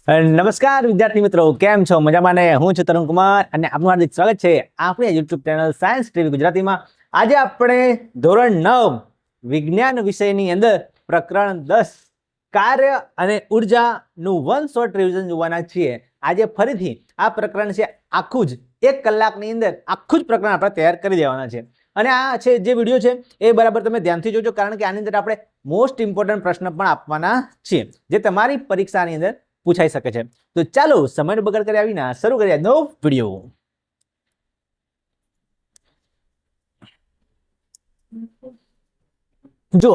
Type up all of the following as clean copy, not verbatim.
નમસ્કાર વિદ્યાર્થી મિત્રો, કેમ છો? મજામાં ને? હું છું તરુણ કુમાર અને આપનું હાર્દિક સ્વાગત છે આપણી યુટ્યુબ ચેનલ સાયન્સ ટીવી ગુજરાતીમાં. આજે આપણે ધોરણ 9 વિજ્ઞાન વિષયની અંદર પ્રકરણ 10 કાર્ય અને ઉર્જાનું વન શોર્ટ રિવિઝન જોવાના છીએ. આજે ફરીથી આ પ્રકરણ છે, આખું જ 1 કલાકની અંદર આખું જ પ્રકરણ આપણે તૈયાર કરી દેવાના છે. અને આ છે જે વિડીયો છે એ બરાબર તમે ધ્યાનથી જોજો, કારણ કે આની અંદર આપણે મોસ્ટ ઇમ્પોર્ટન્ટ પ્રશ્ન પણ આપવાના છીએ જે તમારી પરીક્ષાની અંદર પૂછાઈ શકે છે. તો ચાલો સમયનો બગાડ કર્યા વિના શરૂ કરીએ આજનો વિડીયો. જો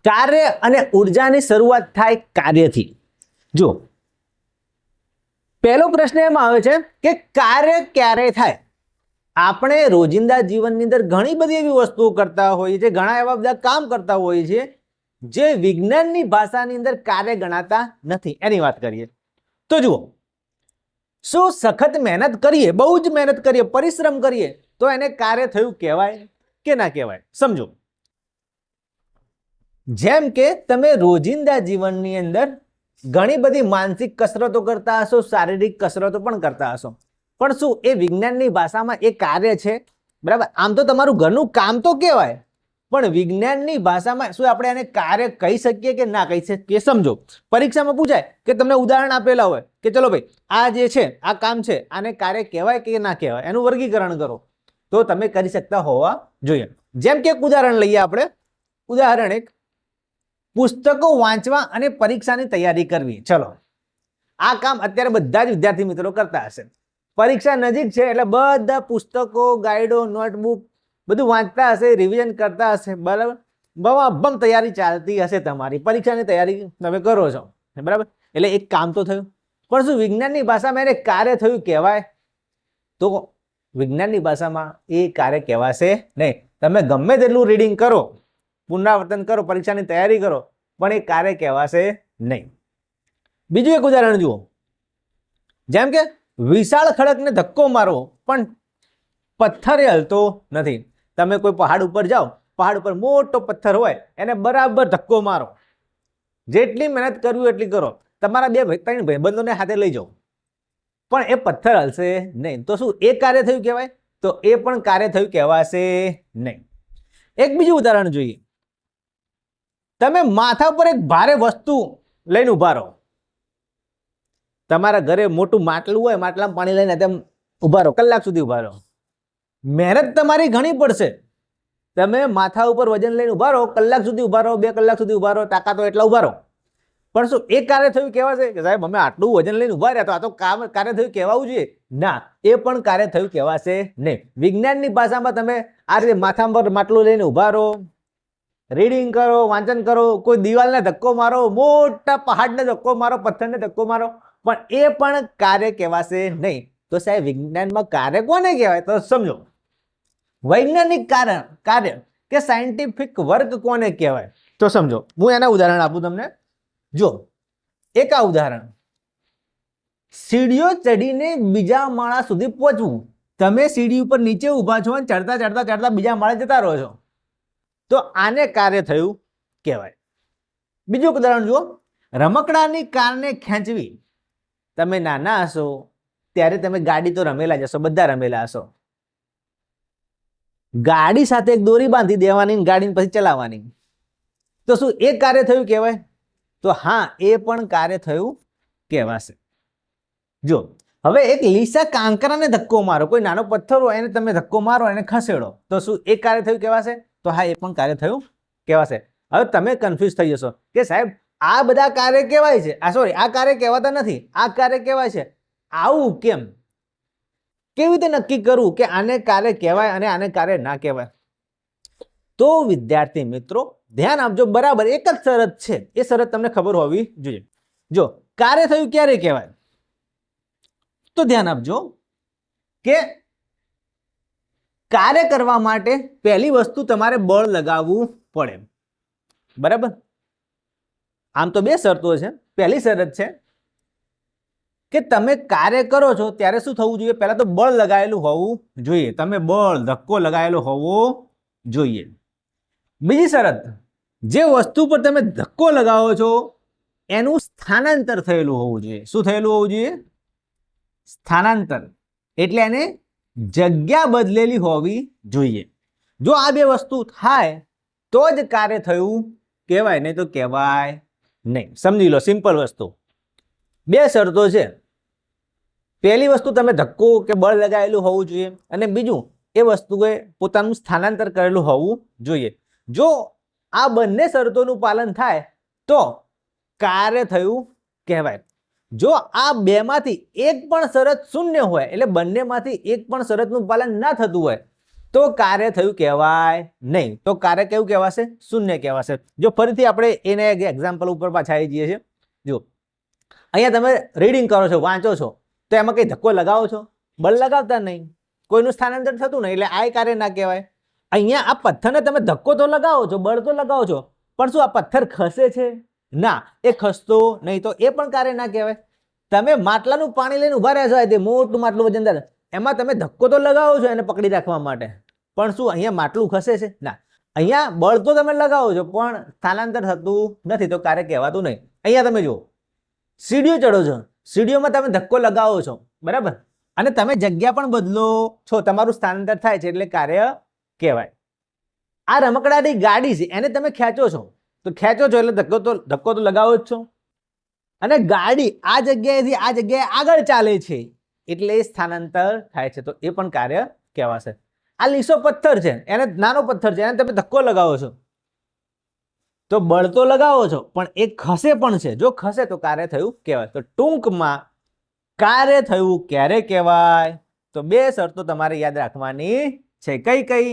કાર્ય અને ઉર્જાની શરૂઆત થાય કાર્યથી. જો પહેલો પ્રશ્ન એમાં આવે છે કે કાર્ય ક્યારે થાય? આપણે રોજિંદા જીવનની અંદર ઘણી બધી એવી વસ્તુઓ કરતા હોઈએ છીએ, ઘણા એવા બધા કામ કરતા હોઈએ છીએ જે વિજ્ઞાનની ભાષાની અંદર કાર્ય ગણાતા નથી. એની વાત કરીએ તો જુઓ, શું સખત મહેનત કરીએ, બહુ જ મહેનત કરીએ, પરિશ્રમ કરીએ તો એને કાર્ય થયું કહેવાય કે ના કહેવાય? સમજો, જેમ કે તમે રોજિંદા જીવનની અંદર ઘણી બધી માનસિક કસરતો કરતા હશો, શારીરિક કસરતો પણ કરતા હશો, પણ શું એ વિજ્ઞાનની ભાષામાં એ કાર્ય છે? બરાબર, આમ તો તમારું ઘરનું કામ તો કહેવાય, પણ વિજ્ઞાનની ભાષામાં શું આપણે એને કાર્ય કહી શકીએ કે ના કહી શકીએ? સમજો, પરીક્ષામાં પૂછાય કે તમને ઉદાહરણ આપેલા હોય કે ચલો ભાઈ આ જે છે આ કામ છે, આને કાર્ય કહેવાય કે ના કહેવાય, એનું વર્ગીકરણ કરો, તો તમે કરી શકતા હોવા જોઈએ. જેમ કે એક ઉદાહરણ લઈએ આપણે. ઉદાહરણ એક, પુસ્તકો વાંચવા અને પરીક્ષાની તૈયારી કરવી. ચલો, આ કામ અત્યારે બધા જ વિદ્યાર્થી મિત્રો કરતા હશે. પરીક્ષા નજીક છે એટલે બધા પુસ્તકો, ગાઈડો, નોટબુક બધું વાંચતા હશે, રિવિઝન કરતા હશે. બરાબર, બમ તૈયારી ચાલતી હશે, તમારી પરીક્ષાની તૈયારી તમે કરો છો. બરાબર, એટલે એક કામ તો થયું, પણ શું વિજ્ઞાનની ભાષામાં એને કાર્ય થયું કહેવાય? તો વિજ્ઞાનની ભાષામાં એ કાર્ય કહેવાશે નહીં. તમે ગમે તેટલું રીડિંગ કરો, પુનરાવર્તન કરો, પરીક્ષાની તૈયારી કરો, પણ એ કાર્ય કહેવાશે નહીં. બીજું એક ઉદાહરણ જુઓ, જેમ કે વિશાળ ખડકને ધક્કો મારો પણ પથ્થર હલતો નથી. તમે કોઈ પહાડ ઉપર જાઓ, પહાડ ઉપર મોટો પથ્થર હોય, એને બરાબર ધક્કો મારો, જેટલી મહેનત કરવી એટલી કરો, તમારા 2-3 ભાઈબંધોને હાથે લઈ જાઓ, પણ એ પથ્થર હલશે નહીં. તો શું એ કાર્ય થયું કહેવાય? તો એ પણ કાર્ય થયું કહેવાશે નહીં. એક બીજું ઉદાહરણ જોઈએ. તમે માથા પર એક ભારે વસ્તુ લઈને ઉભા રહો. તમારા ઘરે મોટું માટલું હોય, માટલામાં પાણી લઈને તેમ ઉભા રહો, કલાક સુધી ઉભા રહો. મહેનત તમારી ઘણી પડશે. તમે માથા ઉપર વજન લઈને ઉભા રહો, કલાક સુધી ઉભા રહો, 2 કલાક સુધી ઉભા રહો, તાકાત હોય એટલા ઉભા રહો, પણ શું એ કાર્ય થયું કહેવાશે કે સાહેબ અમે આટલું વજન લઈને ઉભા રહ્યા તો આ તો કાર્ય થયું કહેવાવું જોઈએ? ના, એ પણ કાર્ય થયું કહેવાશે નહીં. વિજ્ઞાનની ભાષામાં તમે આ રીતે માથા પર માટલું લઈને ઉભા રહો, રીડિંગ કરો, વાંચન કરો, કોઈ દિવાલને ધક્કો મારો, મોટા પહાડને ધક્કો મારો, પથ્થરને ધક્કો મારો, પણ એ પણ કાર્ય કહેવાશે નહીં. તો સાહેબ વિજ્ઞાનમાં કાર્ય કોને કહેવાય? તો સમજો, વૈજ્ઞાનિક કાર્ય કે સાયન્ટિફિક વર્ક કોને કહેવાય? તો સમજો, હું એના ઉદાહરણ આપું તમને. જો એક આ ઉદાહરણ, સીડીઓ ચડીને બીજા માળા સુધી પહોંચવું. તમે સીડી ઉપર નીચે ઊભા છો અને ચડતા ચડતા ચડતા બીજા માળે જતા રહો છો, તો આને કાર્ય થયું કહેવાય. બીજું ઉદાહરણ જુઓ, રમકડાની કારને ખેંચવી. તમે નાના હશો ત્યારે તમે ગાડી તો રમેલા જ હશો, બધા રમેલા હશો. ગાડી સાથે એક દોરી બાંધી દેવાની, ગાડીને પછી ચલાવવાની, તો શું એ કાર્ય થયું કહેવાય? તો હા, એ પણ કાર્ય થયું કહેવાશે. જો હવે એક લીસા કાંકરાને ધક્કો મારો, કોઈ નાનો પથ્થર હોય એને તમે ધક્કો મારો, એને ખસેડો, તો શું એ કાર્ય થયું કહેવાશે? તો હા, એ પણ કાર્ય થયું કહેવાશે. હવે તમે કન્ફ્યુઝ થઈ જશો કે સાહેબ આ બધા કાર્ય કહેવાય છે, આ કાર્ય કહેવાતા નથી, આ કાર્ય કહેવાય છે, આવું કેમ? કેવી રીતે નક્કી કરવું કે આને કાર્ય કહેવાય અને આને કાર્ય ના કહેવાય? તો વિદ્યાર્થી મિત્રો ધ્યાન આપજો, બરાબર એક જ શરત છે, એ શરત તમને ખબર હોવી જોઈએ. જો કાર્ય થયું ક્યારે કહેવાય? તો ધ્યાન આપજો કે કાર્ય કરવા માટે પહેલી વસ્તુ તમારે બળ લગાવવું પડે. બરાબર, આમ તો 2 શરતો છે. પહેલી શરત છે કે તમે કાર્ય કરો છો ત્યારે શું થવું જોઈએ? પહેલા તો બળ લગાવેલું હોવું જોઈએ, તમે બળ ધક્કો લગાવેલો હોવો જોઈએ. બીજી શરત, જે વસ્તુ પર તમે ધક્કો લગાવો છો એનું સ્થાનાંતર થયેલું હોવું જોઈએ. શું થયેલું હોવું જોઈએ? સ્થાનાંતર. એટલે એને જગ્યા બદલેલી હોવી જોઈએ. જો આ બે વસ્તુ થાય તો જ કાર્ય થયું કહેવાય, નહીં તો કહેવાય નહીં. સમજી લો, સિમ્પલ વસ્તુ. બે શરતો છે. પહેલી વસ્તુ તમે ધક્કો કે બળ લગાવેલું હોવું જોઈએ, અને બીજું એ વસ્તુએ પોતાનું સ્થાનાંતર કરેલું હોવું જોઈએ. જો આ બંને શરતોનું પાલન થાય તો કાર્ય થયું કહેવાય. જો આ બેમાંથી એક પણ શરત શૂન્ય હોય, એટલે બંનેમાંથી એક પણ શરતનું પાલન ના થતું હોય, તો કાર્ય થયું કહેવાય નહીં. તો કાર્ય કેવું કહેવાશે? શૂન્ય કહેવાશે. જો ફરીથી આપણે એને એક્ઝામ્પલ ઉપર પાછા આવી જઈએ છીએ. જો અહીંયા તમે રીડિંગ કરો છો, વાંચો છો, તો એમાં કઈ ધક્કો લગાવો છો? બળ લગાવતા નહીં, કોઈનું સ્થાનાંતર થતું નહીં, એટલે આ કાર્ય ના કહેવાય. અહીંયા આ પથ્થરને તમે ધક્કો તો લગાવો છો, બળ તો લગાવો છો, પણ શું આ પથ્થર ખસે છે? ના, એ ખસતો નહીં, તો એ પણ કાર્ય ના કહેવાય. તમે માટલાનું પાણી લઈને ઉભા રહ્યા છો, તે મોટું માટલું વજનદાર, એમાં તમે ધક્કો તો લગાવો છો એને પકડી રાખવા માટે, પણ શું અહીંયા માટલું ખસે છે? ના. અહીંયા બળ તો તમે લગાવો છો, પણ સ્થાનાંતર થતું નથી, તો કાર્ય કહેવાતું નહીં. અહીંયા તમે જુઓ, સીડીઓ ચડો છો, સીડીઓમાં તમે ધક્કો લગાવો છો, બરાબર, અને તમે જગ્યા પણ બદલો છો, તમારું સ્થાનાંતર થાય છે, એટલે કાર્ય કહેવાય. આ રમકડાની ગાડી છે, એને તમે ખેંચો છો, તો ખેંચો છો એટલે ધક્કો તો લગાવો જ છો, અને ગાડી આ જગ્યાએથી આ જગ્યાએ આગળ ચાલે છે, એટલે એ સ્થાનાંતર થાય છે, તો એ પણ કાર્ય કહેવાશે. આ લીસો પથ્થર છે, એને નાનો પથ્થર છે, એને તમે ધક્કો લગાવો છો, તો બળ તો લગાવો છો, પણ એ ખસે પણ છે. જો ખસે તો કાર્ય થયું કહેવાય. તો ટૂંકમાં કાર્ય થયું ક્યારે કહેવાય? તો બે શરતો તમારે યાદ રાખવાની છે. કઈ કઈ?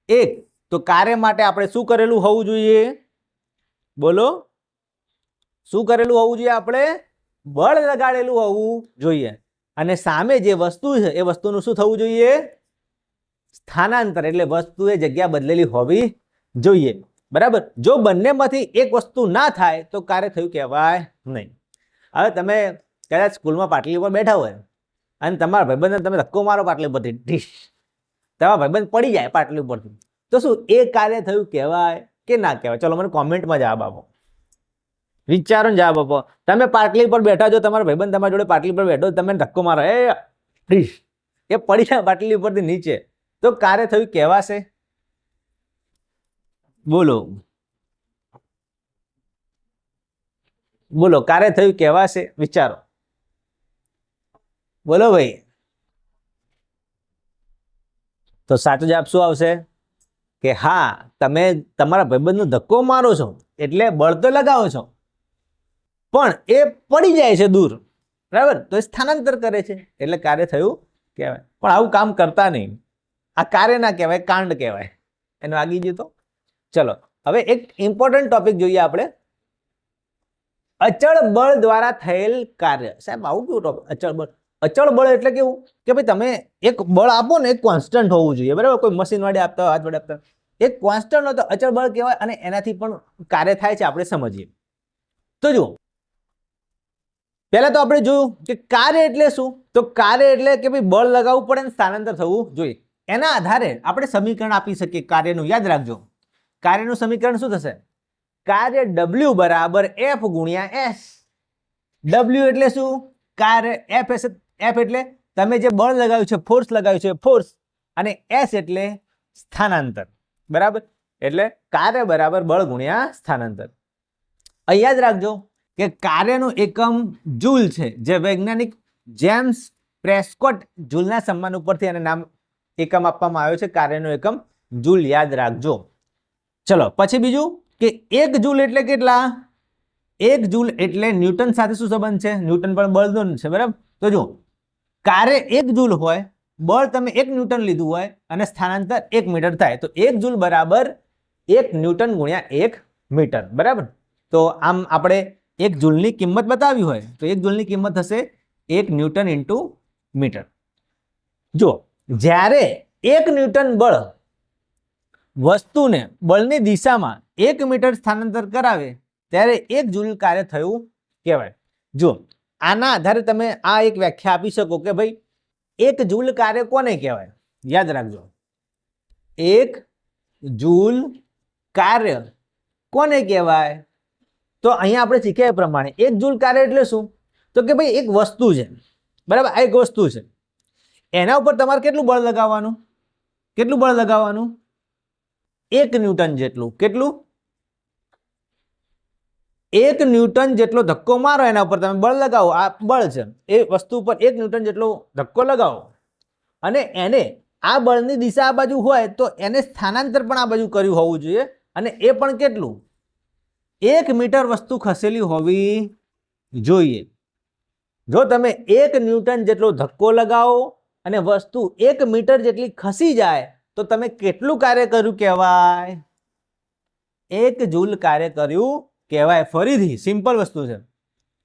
એક, તો કાર્ય માટે આપણે શું કરેલું હોવું જોઈએ? બોલો, શું કરેલું હોવું જોઈએ? આપણે બળ લગાડેલું હોવું જોઈએ. અને સામે જે વસ્તુ છે એ વસ્તુનું શું થવું જોઈએ? સ્થાનાંતર. એટલે વસ્તુએ જગ્યા બદલેલી હોવી જોઈએ, બરાબર. જો બંનેમાંથી એક વસ્તુ ના થાય તો કાર્ય થયું કહેવાય નહીં. હવે તમે કદાચ સ્કૂલમાં પાટલી ઉપર બેઠા હોય અને તમારા ભાઈબંધને તમે ધક્કો મારો પાટલી ઉપરથી, ઢીશ, તમારા ભાઈબંધ પડી જાય પાટલી ઉપરથી, તો શું એ કાર્ય થયું કહેવાય કે ના કહેવાય? ચલો મને કોમેન્ટમાં જવાબ આપો, વિચારો ને જવાબ આપો. તમે પાટલી પર બેઠા છો, તમારા ભાઈબંધ તમારી જોડે પાટલી પર બેઠો, તમે ધક્કો મારો, એ પડી જાય પાટલી ઉપરથી નીચે, તો કાર્ય થયું કહેવાશે? બોલો બોલો, કાર્ય થયું કહેવાશે? વિચારો, બોલો ભાઈ. તો સાચો જવાબ શું આવશે? કે હા, તમે તમારા ભાઈબંધનો ધક્કો મારો છો એટલે બળ તો લગાવો છો, પણ એ પડી જાય છે દૂર, બરાબર, તો એ સ્થાનાંતર કરે છે, એટલે કાર્ય થયું કહેવાય. પણ આવું કામ કરતા નહીં, આ કાર્ય ના કહેવાય, કાંડ કહેવાય. એનો આગી ગયું તો ચલો હવે એક ઇમ્પોર્ટન્ટ ટોપિક જોઈએ આપણે, અચળ બળ દ્વારા થયેલ કાર્ય. સાહેબ આવું કેવું ટોપિક? અચળ બળ. અચળ બળ એટલે કેવું કે ભાઈ તમે એક બળ આપો ને, એક કોન્સ્ટન્ટ હોવું જોઈએ, બરાબર. કોઈ મશીન વડે આપતા હોય, હાથ વડે આપતા હોય, એક કોન્સ્ટન્ટ હોય તો અચળ બળ કહેવાય, અને એનાથી પણ કાર્ય થાય છે, આપણે સમજીએ. તો જુઓ, પહેલા તો આપણે જોયું કે કાર્ય એટલે શું? તો કાર્ય એટલે કે ભાઈ બળ લગાવવું પડે ને સ્થાનાંતર થવું જોઈએ. એના આધારે આપણે સમીકરણ આપી શકીએ કાર્યનું. યાદ રાખજો, કાર્યનું સમીકરણ શું થશે? કાર્ય W બરાબર F ગુણ્યા S. W એટલે શું? કાર્ય. F એટલે તમે જે બળ લગાવ્યું છે, ફોર્સ લગાવ્યું છે, ફોર્સ, અને S એટલે સ્થાનાંતર, બરાબર. એટલે કાર્ય બરાબર બળ ગુણ્યા સ્થાનાંતર. અહીં યાદ રાખજો કે કાર્યનું એકમ જૂલ છે, જે વૈજ્ઞાનિક જેમ્સ પ્રેસ્કોટ જૂલના સન્માન ઉપરથી એને નામ એકમ આપવામાં આવ્યો છે, કાર્યનું એકમ જૂલ. યાદ રાખજો. ચલો પછી બીજું કે 1 જૂલ એટલે કેટલા? 1 જૂલ એટલે ન્યૂટન સાથે શું સંબંધ છે? ન્યૂટન પણ બળનો છે, બરાબર. તો જો કાર્ય 1 જૂલ હોય, બળ તમે 1 ન્યૂટન લીધું હોય, અને સ્થાનાંતર 1 મીટર થાય, તો 1 જૂલ બરાબર 1 ન્યૂટન ગુણ્યા 1 મીટર, બરાબર. તો આમ આપણે 1 જૂલની કિંમત બતાવી હોય તો 1 જૂલની કિંમત થશે 1 ન્યૂટન ઇન્ટુ મીટર. જો જ્યારે 1 ન્યૂટન બળ વસ્તુને બળની દિશામાં 1 મીટર સ્થાનાંતર કરાવે ત્યારે 1 જૂલ કાર્ય થયું કહેવાય. જો આના આધારે તમે આ એક વ્યાખ્યા આપી શકો કે ભાઈ 1 જૂલ કાર્ય કોને કહેવાય? યાદ રાખજો, 1 જૂલ કાર્ય કોને કહેવાય? તો અહીંયા આપણે શીખ્યા એ પ્રમાણે 1 જૂલ કાર્ય એટલે શું? તો કે ભાઈ એક વસ્તુ છે, બરાબર, આ એક વસ્તુ છે, એના ઉપર તમારે કેટલું બળ લગાવવાનું? કેટલું બળ લગાવવાનું? 1 ન્યૂટન જેટલું. કેટલું? 1 ન્યૂટન જેટલો ધક્કો મારો એના ઉપર તમે બળ લગાવો. આ બળ છે, એ વસ્તુ ઉપર 1 ન્યૂટન જેટલો ધક્કો લગાવો અને એને આ બળની દિશા આ બાજુ હોય તો એને સ્થાનાંતર પણ આ બાજુ કર્યું હોવું જોઈએ, અને એ પણ કેટલું? 1 મીટર વસ્તુ ખસેલી હોવી જોઈએ. જો તમે 1 ન્યૂટન જેટલો ધક્કો લગાવો અને વસ્તુ 1 મીટર જેટલી ખસી જાય તો તમે કેટલું કાર્ય કર્યું કહેવાય? 1 જૂલ કાર્ય કર્યું કહેવાય. ફરીથી સિમ્પલ વસ્તુ છે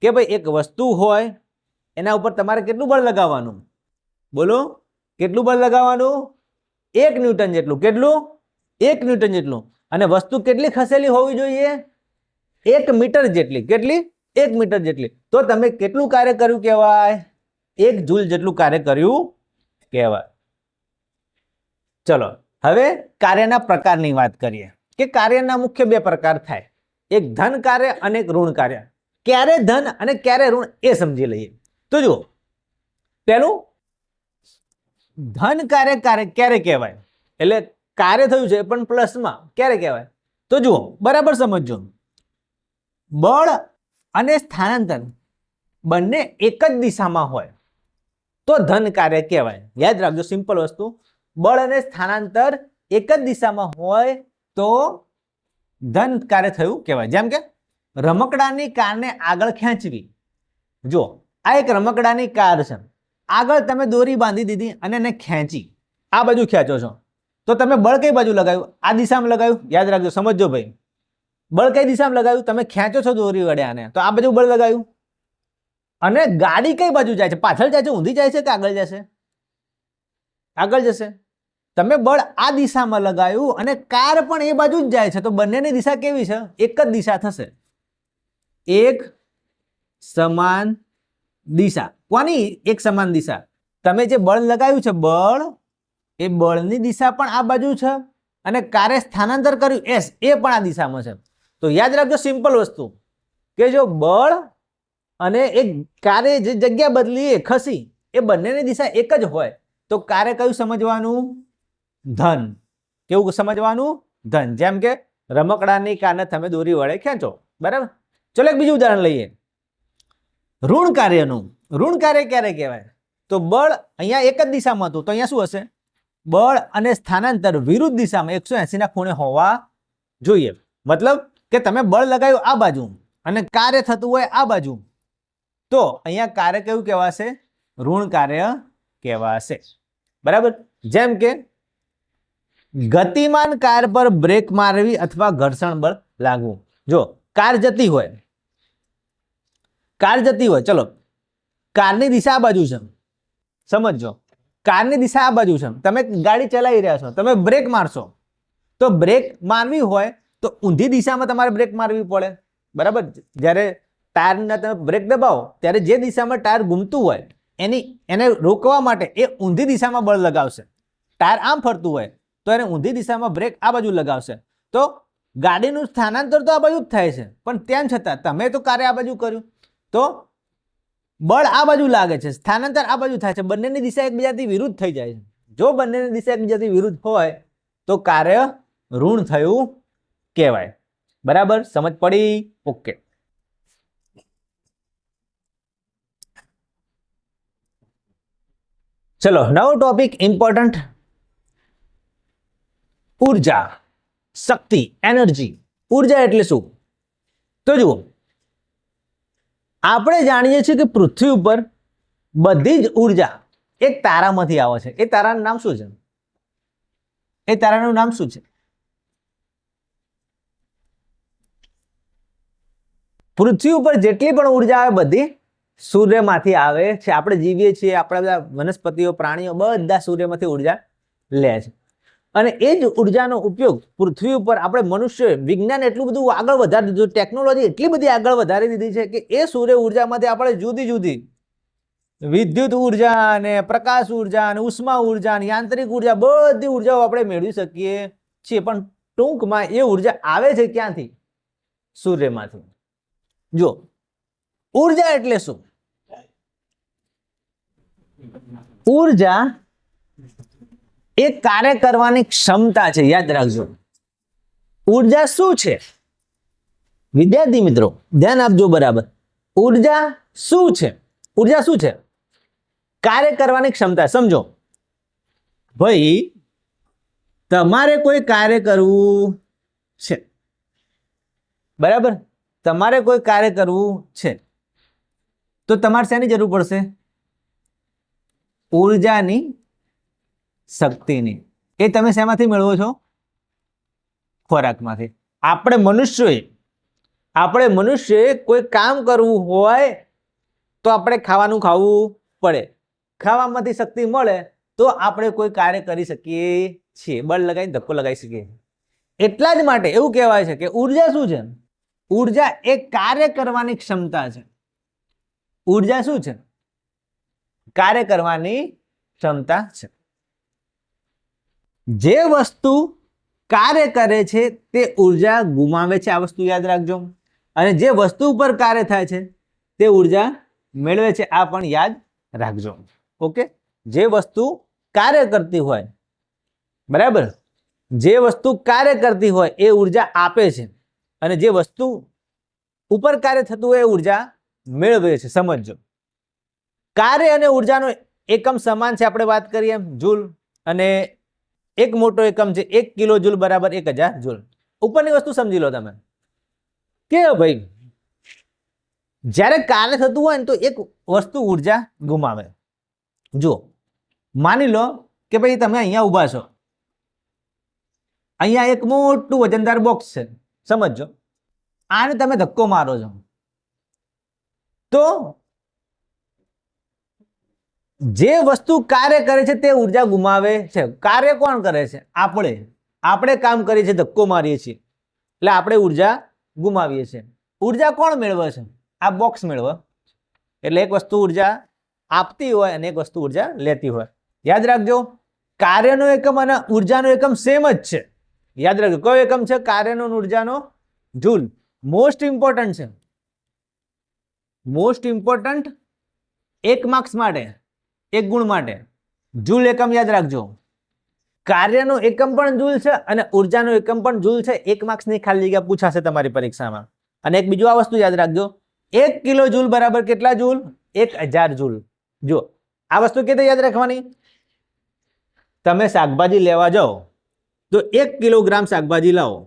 કે ભાઈ એક વસ્તુ હોય એના ઉપર તમારે કેટલું બળ લગાવવાનું? બોલો, કેટલું બળ લગાવવાનું? 1 ન્યૂટન જેટલું. કેટલું? 1 ન્યૂટન જેટલું. અને વસ્તુ કેટલી ખસેલી હોવી જોઈએ? 1 મીટર જેટલી. કેટલી? 1 મીટર જેટલી. તો તમે કેટલું કાર્ય કર્યું કહેવાય? 1 જૂલ જેટલું કાર્ય કર્યું કહેવાય. ચલો હવે કાર્યના પ્રકારની વાત કરીએ કે કાર્યના મુખ્ય 2 પ્રકાર થાય, એક ધન કાર્ય અને એક ઋણ કાર્ય. ક્યારે ધન અને ક્યારે ઋણ એ સમજી લઈએ. તો જુઓ, પહેલું ધન કાર્ય ક્યારે કહેવાય? એટલે કાર્ય થયું છે પણ પ્લસમાં, ક્યારે કહેવાય? તો જુઓ, બરાબર સમજજો. બળ અને સ્થાનાંતર બંને એક જ દિશામાં હોય તો ધન કાર્ય કહેવાય. યાદ રાખજો, સિમ્પલ વસ્તુ. બળ અને સ્થાનાંતર એક જ દિશામાં હોય તો ધન કાર્ય થયું કહેવાય. જેમ કે રમકડાની કારને આગળ ખેંચવી. જો આ એક રમકડાની કાર છે, આગળ તમે દોરી બાંધી દીધી અને એને ખેંચી, આ બાજુ ખેંચો છો, તો તમે બળ કઈ બાજુ લગાવ્યું? આ દિશામાં લગાવ્યું. યાદ રાખજો, સમજો ભાઈ. બળ કઈ દિશામાં લગાવ્યું? તમે ખેંચો છો દોરી વડે આને, તો આ બાજુ બળ લગાવ્યું. અને ગાડી કઈ બાજુ જાય છે? પાછળ જાય છે, ઊંધી જાય છે કે આગળ જશે? આગળ જશે. તમે બળ આ દિશામાં લગાવ્યું અને કાર પણ એ બાજુ જ જાય છે, તો બંનેની દિશા કેવી છે? એક જ દિશા થશે. એક સમાન દિશા. કોની એક સમાન દિશા? તમે જે બળ લગાવ્યું છે, બળ, એ બળની દિશા પણ આ બાજુ છે અને કારે સ્થાનાંતર કર્યું એસ, એ પણ આ દિશામાં છે. તો યાદ રાખજો, સિમ્પલ વસ્તુ કે જો બળ અને એક કારે જે જગ્યા બદલી, ખસી, એ બંનેની દિશા એક જ હોય તો કારે કયું સમજવાનું? ધન. કેવું સમજવાનું? ધન. જેમ કે રમકડાની કારને તમે દોરી વડે ખેંચો, બરાબર. ચલો એક બીજું ઉદાહરણ લઈએ, ઋણ કાર્યનું. ઋણ કાર્ય ક્યારે કહેવાય? તો બળ અહીંયા એક જ દિશામાં હતું તો અહીંયા શું હશે? બળ અને સ્થાનાંતર વિરુદ્ધ દિશામાં 180 ના ખૂણે હોવા જોઈએ. મતલબ કે તમે બળ લગાવ્યું આ બાજુ અને કાર્ય થતું હોય આ બાજુ, તો અહીંયા કાર્ય કેવું કહેવાશે? ઋણ કાર્ય કહેવાશે. બરાબર. જેમ કે ગતિમાન કાર પર બ્રેક મારવી અથવા ઘર્ષણ બળ લાગવું. જો કાર જતી હોય, ચલો કારની દિશા આ બાજુ છે, સમજો, કારની દિશા આ બાજુ છે, તમે ગાડી ચલાવી રહ્યા છો, તમે બ્રેક મારશો તો બ્રેક મારવી હોય તો ઊંધી દિશામાં તમારે બ્રેક મારવી પડે, બરાબર. જ્યારે ટાયરના તમે બ્રેક દબાવો ત્યારે જે દિશામાં ટાયર ઘૂમતું હોય એને રોકવા માટે એ ઊંધી દિશામાં બળ લગાવશે. ટાયર આમ ફરતું હોય તો એને ઊંધી દિશામાં બ્રેક આ બાજુ લગાવશે. તો ગાડીનું સ્થાનાંતર તો આ બાજુ જ થાય છે, પણ તેમ છતાં તમે તો કાર્ય આ બાજુ કર્યું તો બળ આ બાજુ લાગે છે, સ્થાનાંતર આ બાજુ થાય છે, બંનેની દિશા એકબીજાથી વિરુદ્ધ થઈ જાય છે. જો બંનેની દિશા એકબીજાથી વિરુદ્ધ હોય તો કાર્ય ઋણ થયું કહેવાય. બરાબર, સમજ પડી? ઓકે. ચલો નવો ટોપિક ઇમ્પોર્ટન્ટ, ઉર્જા, શક્તિ, એનર્જી. ઉર્જા એટલે શું? તો જુઓ, આપણે જાણીએ છીએ કે પૃથ્વી ઉપર બધી જ ઉર્જા એક તારામાંથી આવે છે. એ તારાનું નામ શું છે? એ તારાનું નામ શું છે? પૃથ્વી ઉપર જેટલી પણ ઉર્જા આવે બધી સૂર્યમાંથી આવે છે. આપણે જીવીએ છીએ, આપણા બધા વનસ્પતિઓ, પ્રાણીઓ બધા સૂર્યમાંથી ઉર્જા લે છે. અને એ જ ઉર્જાનો ઉપયોગ પૃથ્વી ઉપર આપણે મનુષ્ય, વિજ્ઞાન એટલું બધું આગળ વધારી દીધું, ટેકનોલોજી એટલી બધી આગળ વધારી દીધી છે કે એ સૂર્ય ઉર્જામાંથી આપણે જુદી જુદી વિદ્યુત ઉર્જા અને પ્રકાશ ઉર્જા અને ઉષ્મા ઉર્જા અને યાંત્રિક ઉર્જા, બધી ઉર્જાઓ આપણે મેળવી શકીએ છીએ. પણ ટૂંકમાં એ ઉર્જા આવે છે ક્યાંથી? સૂર્યમાંથી. જો ઉર્જા એટલે શું? ઉર્જા એ કાર્ય કરવાની ક્ષમતા છે, યાદ રાખજો. ઉર્જા શું છે વિદ્યાર્થી મિત્રો? ધ્યાન આપજો બરાબર. ઉર્જા શું છે? ઉર્જા શું છે? કાર્ય કરવાની ક્ષમતા. સમજો ભાઈ, તમારે કોઈ કાર્ય કરવું છે, બરાબર? તમારે કોઈ કાર્ય કરવું છે તો તમારે શેની જરૂર પડશે? ઉર્જાની, શક્તિની. એ તમે શેમાંથી મેળવો છો? ખોરાકમાંથી. આપણે મનુષ્યએ કોઈ કામ કરવું હોય તો આપણે ખાવાનું ખાવું પડે. ખાવામાંથી શક્તિ મળે તો આપણે કોઈ કાર્ય કરી શકીએ છીએ, બળ લગાવી ધક્કો લગાવી શકીએ. એટલા જ માટે એવું કહેવાય છે કે ઉર્જા શું છે? ઉર્જા એ કાર્ય કરવાની ક્ષમતા છે. ઉર્જા શું છે? કાર્ય કરવાની ક્ષમતા છે. જે વસ્તુ કાર્ય કરે છે તે ઉર્જા ગુમાવે છે, આ વસ્તુ યાદ રાખજો. અને જે વસ્તુ ઉપર કાર્ય થાય છે તે ઉર્જા મેળવે છે, આ પણ યાદ રાખજો. ઓકે, જે વસ્તુ કાર્ય કરતી હોય, બરાબર, જે વસ્તુ કાર્ય કરતી હોય એ ઉર્જા આપે છે, અને જે વસ્તુ ઉપર કાર્ય થતું હોય એ ઉર્જા મેળવે છે. સમજો, કાર્ય અને ઉર્જાનો એકમ સમાન છે, આપણે વાત કરીએ એમ જૂલ, અને એક મોટો એકમ છે 1 કિલો જૂલ બરાબર 1000 જૂલ. ઉપરની વસ્તુ સમજી લો તમે કે ભાઈ જ્યારે કાર્ય થતું હોય ને તો એક વસ્તુ ઉર્જા ગુમાવે. જો માની લો કે ભાઈ તમે અહીંયા ઊભા છો, અહીંયા એક મોટું વજનદાર બોક્સ છે, સમજો, આને તમે ધક્કો મારો છો તો જે વસ્તુ કાર્ય કરે છે તે ઉર્જા ગુમાવે છે. કાર્ય કોણ કરે છે? આપણે કામ કરીએ છીએ, ધક્કો મારીએ છીએ, એટલે આપણે ઉર્જા ગુમાવીએ છીએ. ઉર્જા કોણ મેળવે છે? આ બોક્સ મેળવે. એટલે એક વસ્તુ ઉર્જા આપતી હોય અને એક વસ્તુ ઉર્જા લેતી હોય. યાદ રાખજો, કાર્યનો એકમ અને ઉર્જાનો એકમ સેમ જ છે. યાદ રાખજો, કયો એકમ છે? કાર્યનો અને ઉર્જાનો? જૂલ. મોસ્ટ ઇમ્પોર્ટન્ટ છે, મોસ્ટ ઇમ્પોર્ટન્ટ. 1 માર્ક્સ માટે, 1 ગુણ માટે જૂલ એકમ યાદ રાખજો. કાર્યનો એકમ પણ જૂલ છે અને ઉર્જાનો એકમ પણ જૂલ છે. 1 માર્ક્સની ખાલી જગ્યા પૂછાશે તમારી પરીક્ષામાં. અને એક બીજું આ વસ્તુ યાદ રાખજો, 1 કિલો જૂલ બરાબર કેટલા જૂલ? 1000 જૂલ. જો આ વસ્તુ કેવી રીતે યાદ રાખવાની? તમે શાકભાજી લેવા જાઓ તો 1 કિલોગ્રામ શાકભાજી લાવો.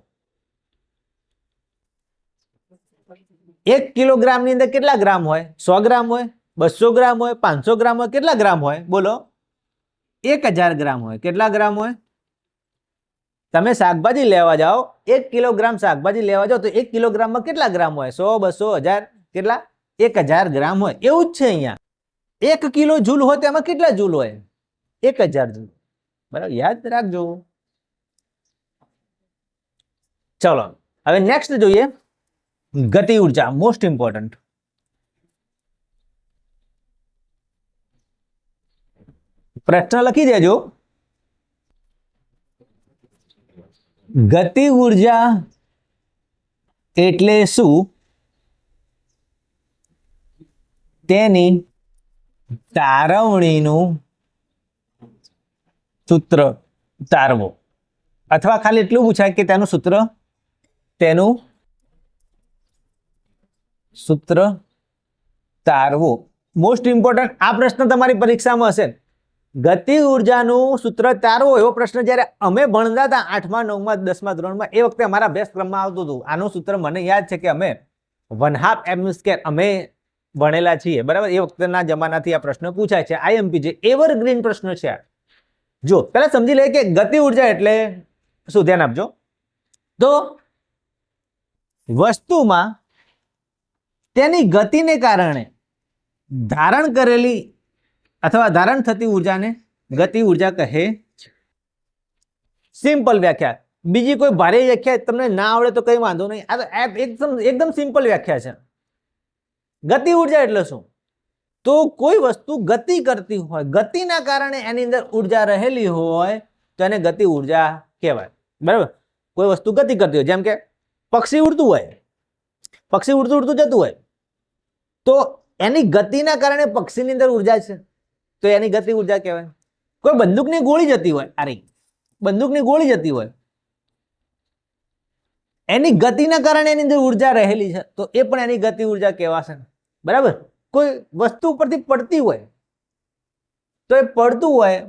1 કિલોગ્રામ ની અંદર કેટલા ગ્રામ હોય? 100 ગ્રામ હોય, 200 ગ્રામ હોય, 500 ગ્રામ હોય, કેટલા ગ્રામ હોય? બોલો. 1000 ગ્રામ હોય. કેટલા ગ્રામ હોય? તમે શાકભાજી લેવા જાઓ, 1 કિલોગ્રામ શાકભાજી લેવા જાઓ તો 1 કિલોગ્રામમાં કેટલા ગ્રામ હોય? 100, 200, 1000, કેટલા? 1000 ગ્રામ હોય. એવું જ છે અહીંયા. 1 કિલો જૂલ હોય તો એમાં કેટલા જૂલ હોય? 1000 જૂલ. બરાબર, યાદ રાખજો. ચલો હવે નેક્સ્ટ જોઈએ, ગતિ ઉર્જા. Most important. પ્રશ્ન લખી દેજો. ગતિ ઉર્જા એટલે શું? તેની તારવણીનું સૂત્ર તારવો. અથવા ખાલી એટલું પૂછાય કે તેનું સૂત્ર તારવો. Most important. આ પ્રશ્ન તમારી પરીક્ષામાં હશે. ગતિ ઉર્જાનું સૂત્ર તારવો એવો પ્રશ્ન જ્યારે અમે ભણતા હતા 8મા 9મા 10મા ધોરણમાં, એ વખતે અમારા અભ્યાસક્રમમાં આવતું હતું. આનું સૂત્ર મને યાદ છે કે અમે 1/2 m², અમે ભણેલા છીએ, બરાબર. એ વખતના જમાનાથી આ પ્રશ્ન પૂછાય છે. IMP છે, એવરગ્રીન પ્રશ્ન છે. જો પહેલા સમજી લઈએ કે ગતિ ઉર્જા એટલે શું. ધ્યાન આપજો. તો વસ્તુમાં તેની ગતિને કારણે ધારણ કરેલી અથવા ધારણ થતી ઉર્જાને ગતિ ઉર્જા કહે છે. સિમ્પલ વ્યાખ્યા. બીજી કોઈ ભારે વ્યાખ્યા તમને ના આવડે તો કઈ વાંધો નહીં. આ તો એકદમ સિમ્પલ વ્યાખ્યા છે. ગતિ ઉર્જા એટલે શું? તો કોઈ વસ્તુ ગતિ કરતી હોય, ગતિના કારણે એની અંદર ઉર્જા રહેલી હોય તો એને ગતિ ઉર્જા કહેવાય, બરાબર. કોઈ વસ્તુ ગતિ કરતી હોય, જેમ કે પક્ષી ઉડતું હોય, પક્ષી ઉડતું ઉડતું જતું હોય તો એની ગતિના કારણે પક્ષીની અંદર ઉર્જા છે, તો એની ગતિ ઉર્જા કહેવાય. કોઈ બંદૂકની ગોળી જતી હોય, અરે બંદૂકની ગોળી જતી હોય, એની ગતિના કારણે એની અંદર ઉર્જા રહેલી છે, તો એ પણ એની ગતિ ઉર્જા કહેવાશે. બરાબર. કોઈ વસ્તુ ઉપરથી પડતી હોય તો એ પડતું હોય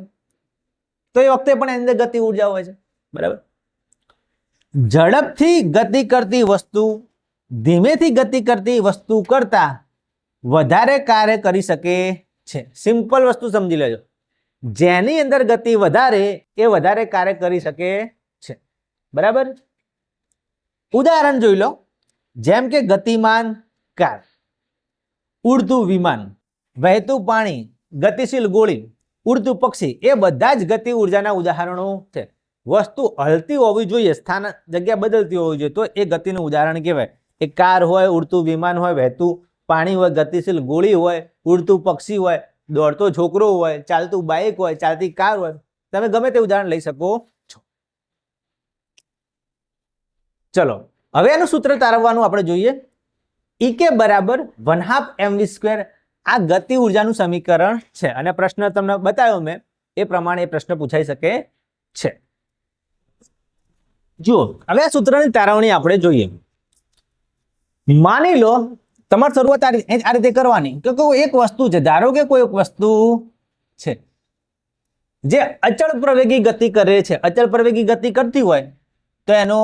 તો એ વખતે પણ એની અંદર ગતિ ઉર્જા હોય છે. બરાબર. ઝડપથી ગતિ કરતી વસ્તુ ધીમેથી ગતિ કરતી વસ્તુ કરતા વધારે કાર્ય કરી શકે છે. સિમ્પલ વસ્તુ સમજી લેજો. જેની અંદર ગતિ વધારે એ વધારે કાર્ય કરી શકે છે. બરાબર. ઉદાહરણ જોઈ લો. જેમ કે ગતિમાન કાર, ઉડતું વિમાન, વહેતું પાણી, ગતિશીલ ગોળી, ઉડતું પક્ષી, એ બધા જ ગતિ ઉર્જાના ઉદાહરણો છે. વસ્તુ હલતી હોવી જોઈએ, સ્થાન જગ્યા બદલતી હોવી જોઈએ, તો એ ગતિનું ઉદાહરણ કહેવાય. એ કાર હોય, ઉડતું વિમાન હોય, વહેતું પાણી હોય, ગતિશીલ ગોળી હોય, ઉડતું પક્ષી હોય, દોડતો છોકરો હોય, ચાલતું બાઇક હોય, ચાલતી કાર હોય, તમે ગમે તે ઉદાહરણ લઈ શકો છો. ચલો હવે એનું સૂત્ર તારવવાનું આપણે જોઈએ. ઈકે બરાબર 1/2 mv². આ ગતિ ઉર્જાનું સમીકરણ છે અને પ્રશ્ન તમને બતાવ્યો મેં એ પ્રમાણે એ પ્રશ્ન પૂછાઈ શકે છે. જુઓ હવે આ સૂત્રની તારવણી આપણે જોઈએ. માની લો તમારે શરૂઆત આ રીતે કરવાની કે કોઈ એક વસ્તુ છે, ધારો કે કોઈ એક વસ્તુ છે જે અચળ પ્રવેગી ગતિ કરે છે. અચળ પ્રવેગી ગતિ કરતી હોય તો એનો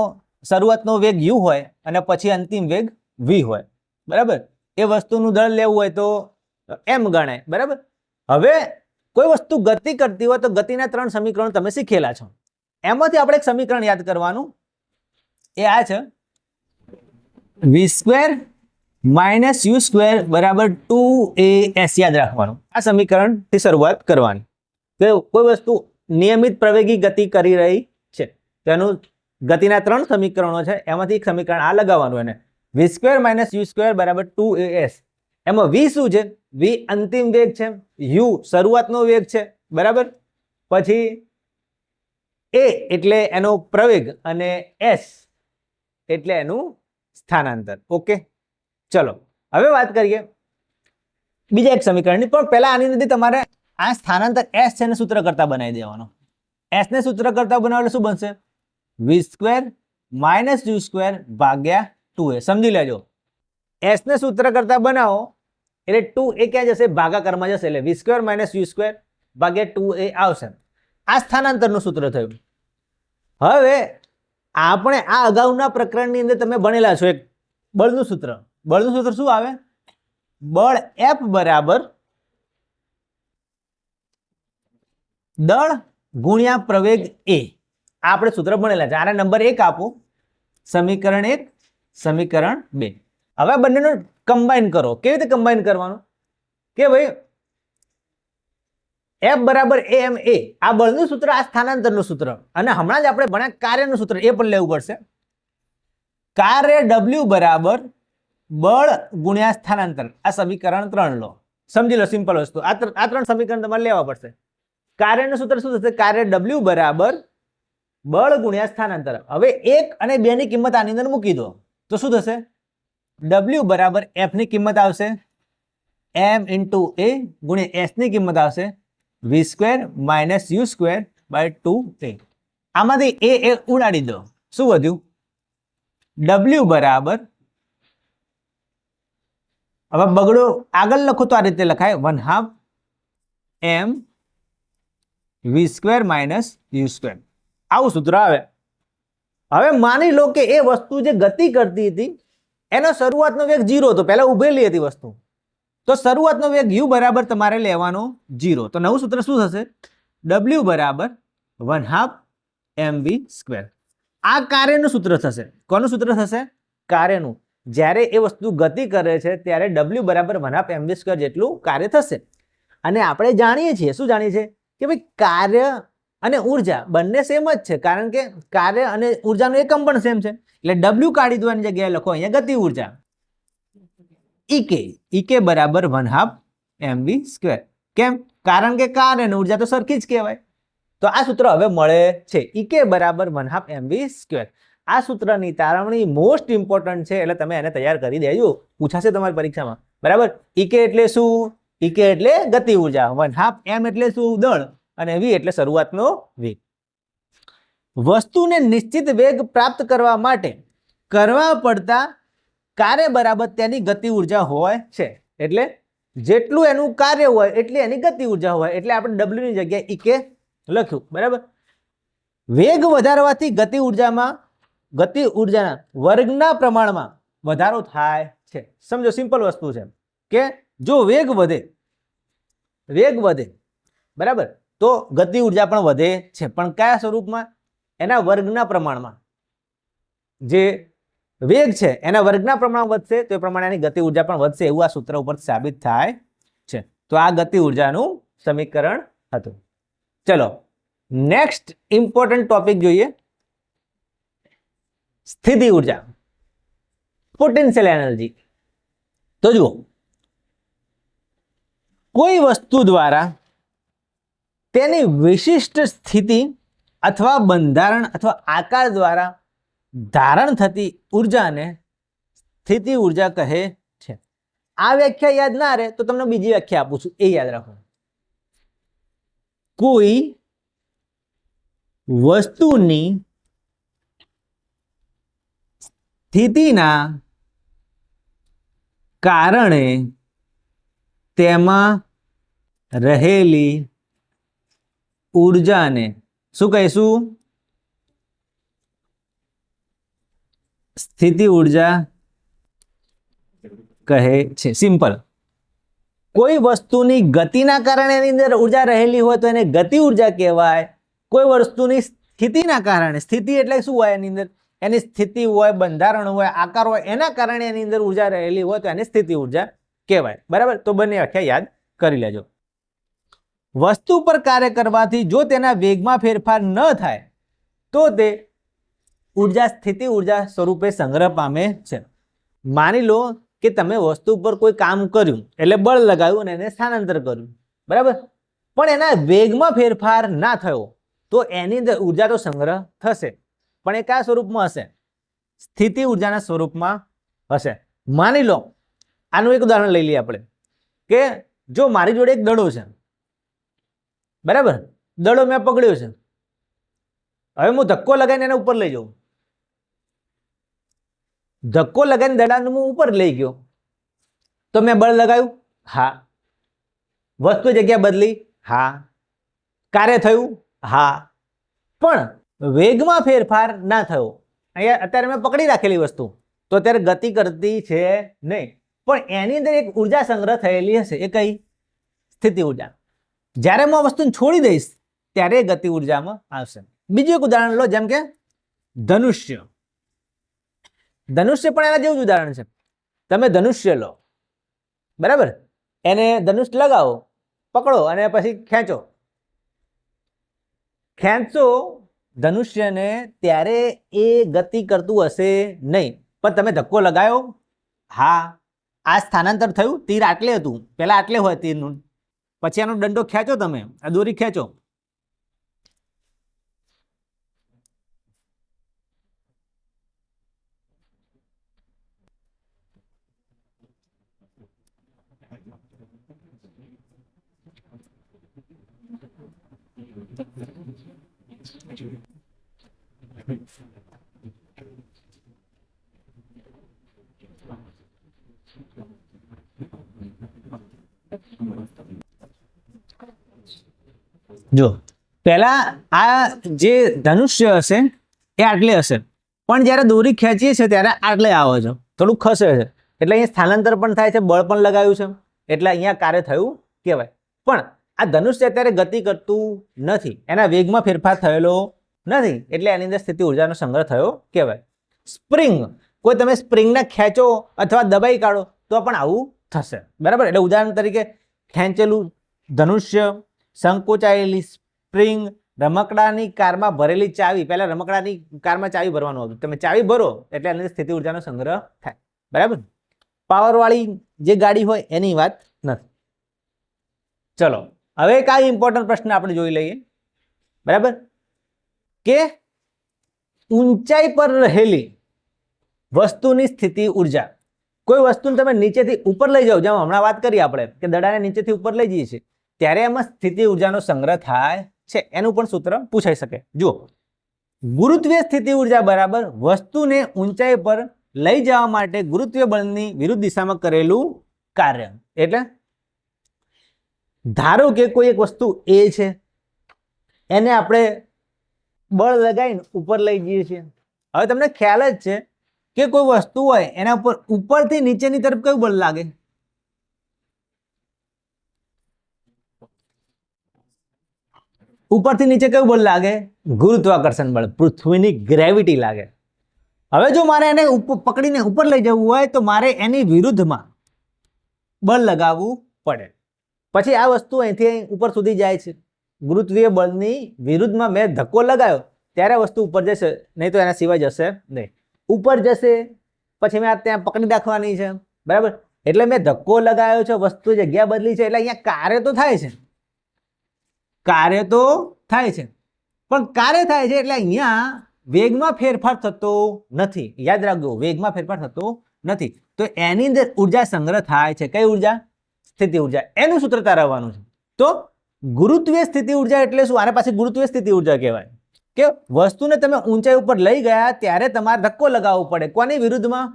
શરૂઆતનો વેગ u હોય અને પછી અંતિમ વેગ v હોય. બરાબર. એ વસ્તુનું દળ લેવું હોય તો m ગણાય. બરાબર. હવે કોઈ વસ્તુ ગતિ કરતી હોય તો ગતિના 3 સમીકરણો તમે શીખેલા છો. એમાંથી આપણે એક સમીકરણ યાદ કરવાનું, એ આ છે v² - u² બરાબર 2as. યાદ રાખવાનું. આ સમીકરણથી શરૂઆત કરવાની. કોઈ વસ્તુ નિયમિત પ્રવેગી ગતિ કરી રહી છે, તેનું ગતિના 3 સમીકરણો છે, એમાંથી એક સમીકરણ આ લગાવવાનું. એને v² - u² બરાબર 2as. એમાં v શું છે? v અંતિમ વેગ છે, u શરૂઆતનો વેગ છે. બરાબર. પછી a એટલે એનો પ્રવેગ અને s એટલે એનું સ્થાનાંતર. ઓકે. ચલો હવે વાત કરીએ બીજા એક સમીકરણની. પણ પહેલા આની અંદર તમારે આ સ્થાનાંતર s છે ને સૂત્ર કરતા બનાવી દેવાનો. s ને સૂત્ર કરતા બનાવો એટલે શું બનશે? v² - u² ભાગ્યા 2a. સમજી લેજો. s ને સૂત્ર કરતા બનાવો એટલે 2a ક્યાં જશે? ભાગાકારમાં જશે. એટલે v² - u² ભાગ્યા 2a આવશે. આ સ્થાનાંતરનું સૂત્ર થયું. હવે આપણે આ અગાઉના પ્રકરણની અંદર તમે ભણેલા છો એક બળનું સૂત્ર. બળનું સૂત્ર શું આવે? બળ F બરાબર દળ ગુણ્યા પ્રવેગ a. આપણે સૂત્ર ભણેલા છે. આને નંબર 1 આપો. સમીકરણ 1, સમીકરણ 2. હવે બંનેનો કમ્બાઈન કરો. કેવી રીતે કમ્બાઈન કરવાનું? કે ભાઈ F બરાબર ama, આ બળનું સૂત્ર, આ સ્થાનાંતરનું સૂત્ર, અને હમણાં જ આપણે ભણ્યા કાર્યનું સૂત્ર, એ પણ લેવું પડશે. કાર્ય W બરાબર બળ ગુણ્યા સ્થાનાંતર. આ સમીકરણ 3 લો. સમજી લો, સિમ્પલ વસ્તુ. આ 3 સમીકરણ તમારે લેવા પડશે. કાર્યનું સૂત્ર શું થશે? કાર્ય W બરાબર બળ ગુણ્યા સ્થાનાંતર. હવે 1 અને 2 ની કિંમત આની અંદર મૂકી દો તો શું થશે? W બરાબર F ની કિંમત આવશે m × a ગુણ્યા s ની કિંમત આવશે v² - u² by 2a. આમાંથી a ઉડાડી દો. શું વધ્યું? W બરાબર, હવે બગડો આગળ લખો તો આ રીતે લખાય 1/2 m v² - u². આવું સૂત્ર આવે. હવે માની લો કે એ વસ્તુ જે ગતિ કરતી હતી એનો શરૂઆતનો વેગ 0 હતો. પહેલા ઉભેલી હતી વસ્તુ, તો શરૂઆતનો વેગ u બરાબર તમારે લેવાનો 0. તો નવું સૂત્ર શું થશે? W બરાબર 1/2 mv². આ કાર્યનું સૂત્ર થશે. કોનું સૂત્ર થશે? કાર્યનું. જ્યારે એ વસ્તુ ગતિ કરે છે ત્યારે W બરાબર 1/2 mv² જેટલું કાર્ય થશે. અને આપણે જાણીએ છીએ, શું જાણીએ છીએ? કે ભાઈ કાર્ય અને ઉર્જા બંને સેમ જ છે, કારણ કે કાર્ય અને ઉર્જાનું એકમ પણ સેમ છે. એટલે W કાઢી દોવાની જગ્યાએ લખો અહીંયા ગતિ ઉર્જા. Ek બરાબર 1/2 mv². કેમ? કારણ કે કાર્ય અને ઉર્જા તો સરખી જ કહેવાય. તો આ સૂત્ર હવે મળે છે. Ek બરાબર 1/2 mv². આ સૂત્રની તારવણી મોસ્ટ ઇમ્પોર્ટન્ટ છે, એટલે તમે એને તૈયાર કરી દેજો, પૂછાશે તમારી પરીક્ષામાં, બરાબર. ઈકે એટલે શું? ઈકે એટલે ગતિ ઉર્જા, 1/2 m એટલે શું? દળ, અને v એટલે શરૂઆતનો વેગ. વસ્તુને નિશ્ચિત વેગ પ્રાપ્ત કરવા માટે કરવા પડતા કાર્ય બરાબર તેની ગતિ ઉર્જા હોય છે. એટલે જેટલું એનું કાર્ય હોય એટલી એની ગતિ ઉર્જા હોય, એટલે આપણે w ની જગ્યાએ ઈકે લખ્યું, બરાબર. વેગ વધારવાથી ગતિ ઉર્જાના વર્ગના પ્રમાણમાં વધારો થાય છે. સમજો, સિમ્પલ વસ્તુ છે કે જો વેગ વધે, બરાબર, તો ગતિ ઉર્જા પણ વધે છે, પણ કયા સ્વરૂપમાં? એના વર્ગના પ્રમાણમાં. જે વેગ છે એના વર્ગના પ્રમાણમાં વધશે તો એ પ્રમાણે એની ગતિ ઉર્જા પણ વધશે, એવું આ સૂત્ર ઉપર સાબિત થાય છે. તો આ ગતિ ઉર્જાનું સમીકરણ હતું. ચલો નેક્સ્ટ ઇમ્પોર્ટન્ટ ટોપિક જોઈએ, સ્થિતિ ઉર્જા, પોટેન્શિયલ એનર્જી. તો જુઓ, કોઈ વસ્તુ દ્વારા તેની વિશિષ્ટ સ્થિતિ અથવા બંધારણ અથવા આકાર દ્વારા ધારણ થતી ઉર્જાને સ્થિતિ ઉર્જા કહે છે. આ વ્યાખ્યા યાદ ના રહે તો તમને બીજી વ્યાખ્યા આપું છું, એ યાદ રાખો. કોઈ વસ્તુની સ્થિતિના કારણે તેમાં રહેલી ઉર્જાને શું કહીશું? સ્થિતિ ઉર્જા કહે છે. સિમ્પલ. કોઈ વસ્તુની ગતિના કારણે એની અંદર ઉર્જા રહેલી હોય તો એને ગતિ ઉર્જા કહેવાય. કોઈ વસ્તુની સ્થિતિના કારણે, સ્થિતિ એટલે શું હોય? એની અંદર એની સ્થિતિ હોય, બંધારણ હોય, આકાર હોય, એના કારણે એની અંદર ઉર્જા રહેલી હોય તો એને સ્થિતિ ઉર્જા કહેવાય, બરાબર. તો બંને વ્યાખ્યા યાદ કરી લેજો. વસ્તુ પર કાર્ય કરવાથી જો તેના વેગમાં ફેરફાર ન થાય તો તે ઉર્જા સ્થિતિ ઉર્જા સ્વરૂપે સંગ્રહ પામે છે. માની લો કે તમે વસ્તુ પર કોઈ કામ કર્યું, એટલે બળ લગાવ્યું અને એને સ્થાનાંતર કર્યું, બરાબર, પણ એના વેગમાં ફેરફાર ના થયો તો એની અંદર ઉર્જા તો સંગ્રહ થશે, પણ એ કયા સ્વરૂપમાં હશે? સ્થિતિ ઉર્જાના સ્વરૂપમાં હશે. માની લો, આનું એક ઉદાહરણ લઈ લઈએ આપણે, કે જો મારી જોડે એક દડો છે, બરાબર, દડો મેં પકડ્યો છે, હવે હું ધક્કો લગાવીને એને ઉપર લઈ જાઉં, ધક્કો લગાવીને દડાને હું ઉપર લઈ ગયો તો મેં બળ લગાવ્યું? હા. વસ્તુ જગ્યા બદલી? હા. કાર્ય થયું? હા. પણ વેગમાં ફેરફાર ના થયો. અહીંયા અત્યારે મેં પકડી રાખેલી વસ્તુ તો અત્યારે ગતિ કરતી છે નહીં, પણ એની અંદર એક ઉર્જા સંગ્રહ થયેલી હશે. એ કઈ? સ્થિતિ ઉર્જા. જ્યારે હું આ વસ્તુને છોડી દઈશ ત્યારે ગતિ ઉર્જામાં આવશે. બીજું એક ઉદાહરણ લો, જેમ કે ધનુષ્ય. ધનુષ્ય પણ એના જેવું જ ઉદાહરણ છે. તમે ધનુષ્ય લો, બરાબર, એને ધનુષ લગાવો, પકડો અને પછી ખેંચો ધનુષ્યને, ત્યારે એ ગતિ કરતું હશે નહીં, પણ તમે ધક્કો લગાવ્યો? હા. આ સ્થાનાંતર થયું? તીર આટલે હતું, પહેલા આટલે હોય તીરનું, પછી આનો દંડો ખેંચો, તમે આ દોરી ખેંચો, જો પહેલા આ જે ધનુષ્ય હશે એ આટલે હશે, પણ જ્યારે દોરી ખેંચીએ છીએ ત્યારે આટલે આવે છે, થોડું ખસે છે, એટલે અહીંયા સ્થાનાંતર પણ થાય છે, બળ પણ લગાવ્યું છે, એટલે અહીંયા કાર્ય થયું કહેવાય. પણ આ ધનુષ્ય અત્યારે ગતિ કરતું નથી, એના વેગમાં ફેરફાર થયેલો નથી, એટલે એની અંદર સ્થિતિ ઉર્જાનો સંગ્રહ થયો કહેવાય. સ્પ્રિંગ, કોઈ તમે સ્પ્રિંગને ખેંચો અથવા દબાઈ કાઢો તો પણ આવું થશે, બરાબર. એટલે ઉદાહરણ તરીકે ખેંચેલું ધનુષ્ય, સંકોચાયેલી સ્પ્રિંગ, રમકડાની કારમાં ભરેલી ચાવી. પહેલા રમકડાની કારમાં ચાવી ભરવાનું હતું, તમે ચાવી ભરો એટલે એની અંદર સ્થિતિ ઉર્જાનો સંગ્રહ થાય, બરાબર. પાવરવાળી જે ગાડી હોય એની વાત નથી. ચલો હવે કઈ ઇમ્પોર્ટન્ટ પ્રશ્ન આપણે જોઈ લઈએ, બરાબર, કે ઊંચાઈ પર રહેલી વસ્તુની સ્થિતિ ઉર્જા. કોઈ વસ્તુને તમે નીચેથી ઉપર લઈ જાઓ, જેમ હમણાં વાત કરી આપણે કે દડાને નીચેથી ઉપર લઈ જઈએ છીએ, ત્યારે એમાં સ્થિતિ ઉર્જાનો સંગ્રહ થાય છે. એનું પણ સૂત્ર પૂછાઈ શકે. જુઓ, ગુરુત્વીય સ્થિતિ ઉર્જા બરાબર વસ્તુને ઊંચાઈ પર લઈ જવા માટે ગુરુત્વીય બળની વિરુદ્ધ દિશામાં કરેલું કાર્ય. એટલે ધારો કે કોઈ એક વસ્તુ એ છે, એને આપણે બળ લગાવીને ઉપર લઈ જઈએ છીએ. હવે તમને ખ્યાલ જ છે કે કોઈ વસ્તુ હોય એના ઉપર ઉપરથી નીચેની તરફ કયું બળ લાગે? ઉપરથી નીચે કયું બળ લાગે? ગુરુત્વાકર્ષણ બળ, પૃથ્વીની ગ્રેવિટી લાગે. હવે જો મારે એને પકડીને ઉપર લઈ જવું હોય તો મારે એની વિરુદ્ધમાં બળ લગાવવું પડે. પછી આ વસ્તુ અહીંથી અહીં ઉપર સુધી જાય છે. ગુરુત્વીય બળની વિરુદ્ધમાં મેં ધક્કો લગાવ્યો ત્યારે વસ્તુ ઉપર જશે, નહીં તો એના સિવાય જશે નહીં. ઉપર જશે પછી મેં ત્યાં પકડી રાખવાની છે, બરાબર? એટલે મેં ધક્કો લગાવ્યો છે, વસ્તુ જગ્યા બદલી છે, એટલે અહીંયા કાર્ય તો થાય છે, કાર્ય તો થાય છે, પણ કાર્ય થાય છે એટલે અહીંયા વેગમાં ફેરફાર થતો નથી. યાદ રાખજો, વેગમાં ફેરફાર થતો નથી. તો એની અંદર ઉર્જા સંગ્રહ થાય છે. કઈ ઉર્જા? સ્થિતિ ઉર્જા. એનું સૂત્ર તારવવાનું છે. તો ગુરુત્વીય સ્થિતિ ઉર્જા એટલે શું? આને પાછી ગુરુત્વીય સ્થિતિ ઉર્જા કહેવાય કે વસ્તુને તમે ઊંચાઈ ઉપર લઈ ગયા ત્યારે તમારે ધક્કો લગાવવો પડે. કોની વિરુદ્ધમાં?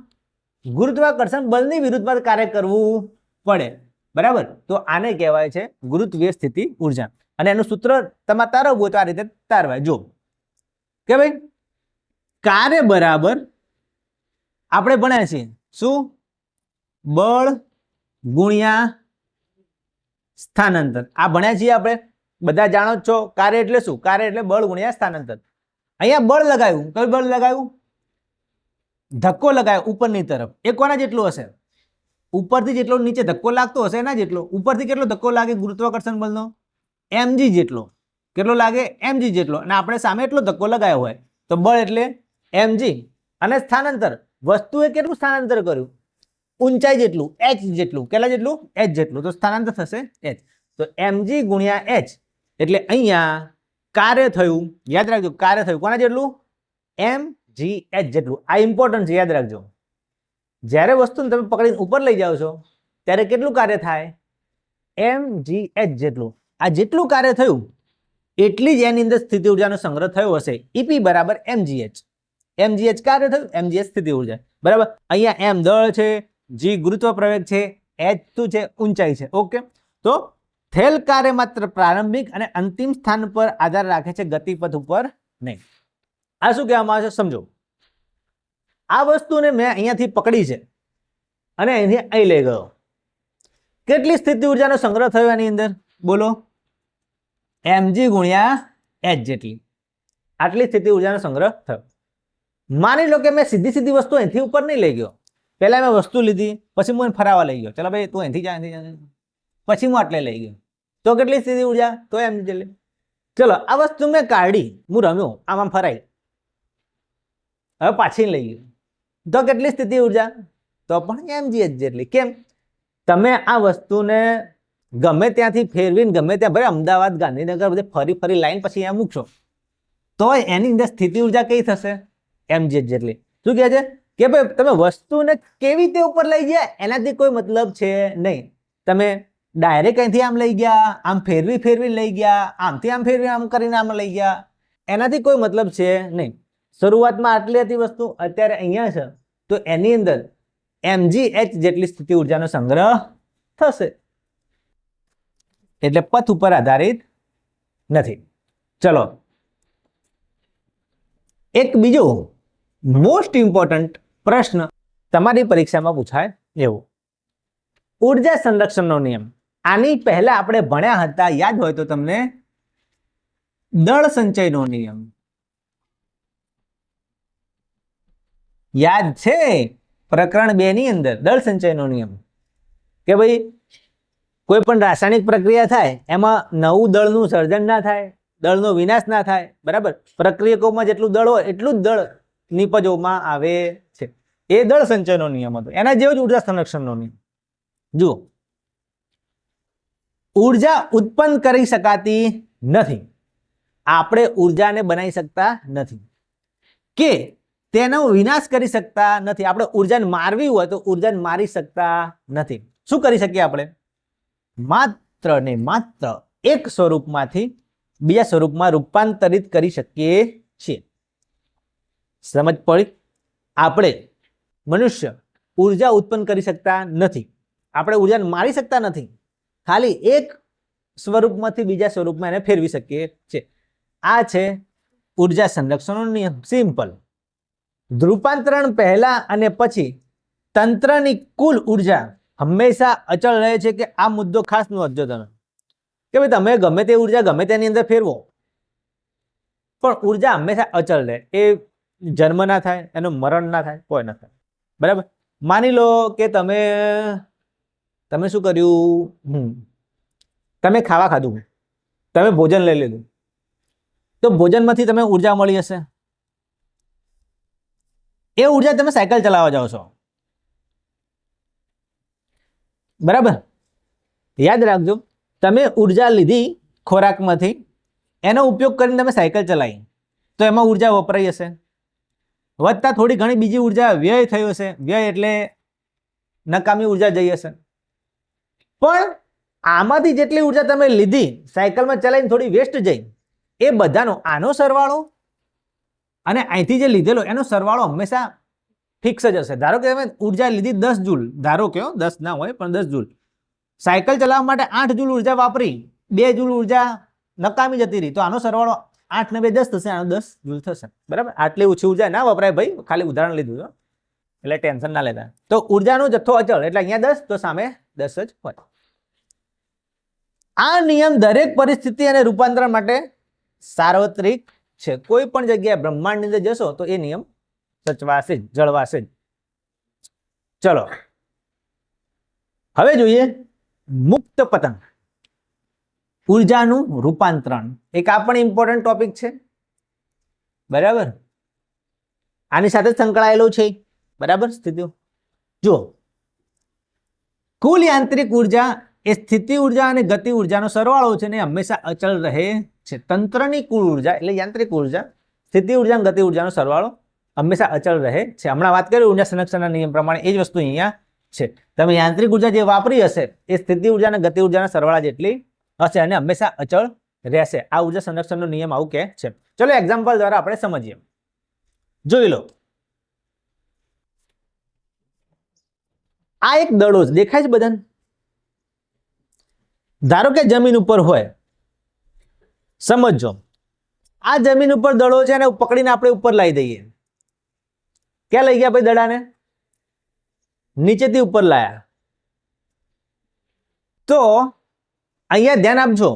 ગુરુત્વાકર્ષણ બળની વિરુદ્ધમાં કાર્ય કરવું પડે, બરાબર? તો આને કહેવાય છે ગુરુત્વીય સ્થિતિ ઉર્જા. અને એનું સૂત્ર તમારે તારવવું હોય તો આ રીતે તારવાય. જો કે ભાઈ કાર્ય બરાબર આપણે ભણ્યા છીએ શું? બળ ગુણ્યા સ્થાનાંતર. આ ભણ્યા છીએ આપણે, બધા જાણો જ છો. કાર્ય એટલે શું? કાર્ય એટલે બળ ગુણ્યા સ્થાનાંતર. અહીંયા બળ લગાવ્યું, કયું બળ લગાવ્યું? ધક્કો લગાવ્યો ઉપરની તરફ. એ કોના જેટલું હશે? ઉપરથી જેટલો નીચે ધક્કો લાગતો હશે એના જેટલો. ઉપરથી કેટલો ધક્કો લાગે ગુરુત્વાકર્ષણ બળનો? mg જેટલો. કેટલો લાગે? mg જેટલો. અને આપણે સામે એટલો ધક્કો લગાવ્યો હોય તો બળ એટલે mg. અને સ્થાનાંતર, વસ્તુએ કેટલું સ્થાનાંતર કર્યું? ઊંચાઈ જેટલું, h જેટલું. કેટલા જેટલું? h જેટલું. તો સ્થાનાંતર થશે h. તો mg ગુણ્યા h એટલે અહીંયા કાર્ય થયું. યાદ રાખજો, કાર્ય થયું કોના જેટલું? mgh જેટલું. આ ઇમ્પોર્ટન્ટ છે, યાદ રાખજો. જ્યારે વસ્તુને તમે પકડીને ઉપર લઈ જાઓ છો ત્યારે કેટલું કાર્ય થાય? mgh જેટલું. આ જેટલું કાર્ય થયું એટલી જ એની અંદર સ્થિતિ ઉર્જાનો સંગ્રહ થયો હશે. EP બરાબર mgh. mgh કાર્ય થયું, mgh સ્થિતિ ઉર્જા, બરાબર? અહીંયા m દળ છે, g ગુરુત્વ પ્રવેગ છે, h શું છે? ઊંચાઈ છે. ઓકે, તો થયેલ કાર્ય માત્ર પ્રારંભિક અને અંતિમ સ્થાન પર આધાર રાખે છે, ગતિપથ ઉપર નહીં. આ શું કહેવામાં આવે છે? સમજો, આ વસ્તુને મેં અહીંયાથી પકડી છે અને અહીંથી અહીં લઈ ગયો. કેટલી સ્થિતિ ઉર્જાનો સંગ્રહ થયો એની અંદર? બોલો. mg ગુણ્યા h જેટલી. આટલી સ્થિતિ ઉર્જાનો સંગ્રહ થયો. માની લો કે મેં સીધી સીધી વસ્તુ અહીંથી ઉપર નહીં લઈ ગયો. પહેલા મેં વસ્તુ લીધી, પછી હું એને ફરાવા લઈ ગયો. ચાલો ભાઈ તું અહીંથી જા, પછી હું આટલે લઈ ગયો. તો કેટલી સ્થિતિ ઉર્જા? તો mg જેટલી. ચલો, આ વસ્તુ મેં કાઢી, હું રમ્યો, આમ ફરાઈ, હવે પાછી લઈ ગયો, તો કેટલી સ્થિતિ ઉર્જા? તો પણ mgh જેટલી. કેમ? તમે આ વસ્તુને ગમે ત્યાંથી ફેરવીને ગમે ત્યાં ભાઈ અમદાવાદ ગાંધીનગર બધે ફરી ફરી લાઈન પછી અહીંયા મૂકશો તો એની અંદર સ્થિતિ ઉર્જા કઈ થશે? mgh જેટલી. શું કહે છે કે ભાઈ તમે વસ્તુને કેવી રીતે ઉપર લઈ ગયા એનાથી કોઈ મતલબ છે નહીં. તમે ડાયરેક્ટ અહીંથી આમ લઈ ગયા, આમ ફેરવી ફેરવી લઈ ગયા, આમથી આમ ફેરવી આમ કરીને આમ લઈ ગયા, એનાથી કોઈ મતલબ છે નહીં. શરૂઆતમાં આટલી હતી વસ્તુ, અત્યારે અહીંયા છે, તો એની અંદર mgh જેટલી સ્થિતિ ઉર્જાનો સંગ્રહ થશે. એટલે પથ ઉપર આધારિત નથી. ચલો, એક બીજો મોસ્ટ ઇમ્પોર્ટન્ટ પ્રશ્ન તમારી પરીક્ષામાં પૂછાય એવો, ઉર્જા સંરક્ષણનો નિયમ. આની પહેલા આપણે ભણ્યા હતા, યાદ હોય તો તમને, દળ સંચયનો નિયમ યાદ છે? પ્રકરણ 2 ની અંદર દળ સંચયનો નિયમ કે ભાઈ કોઈ પણ રાસાયણિક પ્રક્રિયા થાય એમાં નવું દળનું સર્જન ના થાય, દળનો વિનાશ ના થાય, બરાબર? પ્રક્રિયકોમાં જેટલું દળ હોય એટલું જ દળ નિપજોમાં આવે છે. એ દળ સંચયનો નિયમ હતો. એના જેવો જ ઉર્જા સંરક્ષણનો નિયમ. જુઓ, ઉર્જા ઉત્પન્ન કરી શકાતી નથી, આપણે ઉર્જાને બનાવી શકતા નથી. કે તેનો વિનાશ કરી શકતા નથી. આપણે ઉર્જાને મારવી હોય તો ઉર્જાને મારી શકતા નથી. શું કરી શકીએ આપણે? માત્ર ને માત્ર એક સ્વરૂપમાંથી બીજા સ્વરૂપમાં રૂપાંતરિત કરી શકીએ છીએ. સમજ પડી? આપણે મનુષ્ય ઉર્જા ઉત્પન્ન કરી શકતા નથી, આપણે ઉર્જાને મારી શકતા નથી, ખાલી એક સ્વરૂપમાંથી બીજા સ્વરૂપમાં એને ફેરવી શકીએ છીએ. આ છે ઉર્જા સંરક્ષણનો નિયમ. સિમ્પલ. રૂપાંતરણ પહેલા અને પછી તંત્રની કુલ ઉર્જા હંમેશા અચળ રહે છે. કે આ મુદ્દો ખાસ નોંધજો તમે કે ભાઈ તમે ગમે તે ઉર્જા ગમે તેની અંદર ફેરવો પણ ઉર્જા હંમેશા અચળ રહે. એ જન્મ ના થાય, એનું મરણ ના થાય, કોઈ ના થાય. બરાબર? માની લો કે તમે શું કર્યું, તમે ખાવા ખાધું, તમે ભોજન લઈ લીધું, તો ભોજનમાંથી તમે ઉર્જા મળી હશે. એ ઉર્જા તમે સાયકલ ચલાવવા જાઓ છો. બરાબર? યાદ રાખજો, તમે ઉર્જા લીધી ખોરાકમાંથી, એનો ઉપયોગ કરીને તમે સાયકલ ચલાવી તો એમાં ઉર્જા વપરાઈ હશે, વધતા થોડી ઘણી બીજી ઉર્જા વ્યય થયો હશે. વ્યય એટલે નકામી ઉર્જા જઈ હશે. પણ આમાંથી જેટલી ઉર્જા તમે લીધી સાયકલમાં ચલાવીને થોડી વેસ્ટ જઈ, એ બધાનો આનો સરવાળો અને અહીંથી જે લીધેલો એનો સરવાળો હંમેશા ફિક્સ જ હશે. ધારો કે તમે ઉર્જા લીધી 10 જૂલ, ધારો કે 10 ના હોય પણ 10 જૂલ, સાયકલ ચલાવવા માટે 8 જૂલ ઉર્જા વાપરી, 2 જૂલ ઉર્જા નકામી જતી રહી, તો આનો સરવાળો 8 ને 2 10 થશે, આનો 10 જૂલ થશે. બરાબર? આટલી ઓછી ઉર્જા ના વપરાય ભાઈ, ખાલી ઉદાહરણ લીધું છે એટલે ટેન્શન ના લેતા. તો ઉર્જાનો જથ્થો અચળ એટલે અહીંયા 10 તો સામે 10 જ હોય. આ નિયમ દરેક પરિસ્થિતિ અને રૂપાંતરણ માટે સાર્વત્રિક છે. કોઈ પણ જગ્યાએ બ્રહ્માંડની અંદર જશો તો એ નિયમ સચવાશે જ, જળવાશે જ. ચલો હવે જોઈએ મુક્ત પતંગ, ઉર્જાનું રૂપાંતરણ. એક આ પણ ઇમ્પોર્ટન્ટ ટોપિક છે. બરાબર? આની સાથે સંકળાયેલું છે. બરાબર? સ્થિતિઓ જુઓ, કુલ યાંત્રિક ઉર્જા એ સ્થિતિ ઉર્જા અને ગતિ ઉર્જાનો સરવાળો છે ને હંમેશા અચળ રહે છે. તંત્રની કુલ ઉર્જા એટલે યાંત્રિક ઉર્જા, સ્થિતિ ઉર્જા અને ગતિ ઉર્જાનો સરવાળો હંમેશા અચળ રહે છે. હમણાં વાત કરી ઉર્જા સંરક્ષણના નિયમ પ્રમાણે એ જ વસ્તુ અહીંયા છે. તમે યાંત્રિક ઉર્જા જે વાપરી હશે એ સ્થિતિ ઉર્જા અને ગતિ ઉર્જાના સરવાળા જેટલી હશે અને હંમેશા અચળ રહેશે. આ ઉર્જા સંરક્ષણનો નિયમ આવું કહે છે. ચલો એક્ઝામ્પલ દ્વારા આપણે સમજીએ. જોઈ લો, આ એક દડો છે, દેખાય છે બધાને? ધારો કે જમીન ઉપર હોય, સમજો આ જમીન ઉપર દડો છે અને પકડીને આપણે ઉપર લાવી દઈએ. ક્યાં લઈ ગયા ભાઈ દડાને? નીચેથી ઉપર લાયા. તો અહીંયા ધ્યાન આપજો,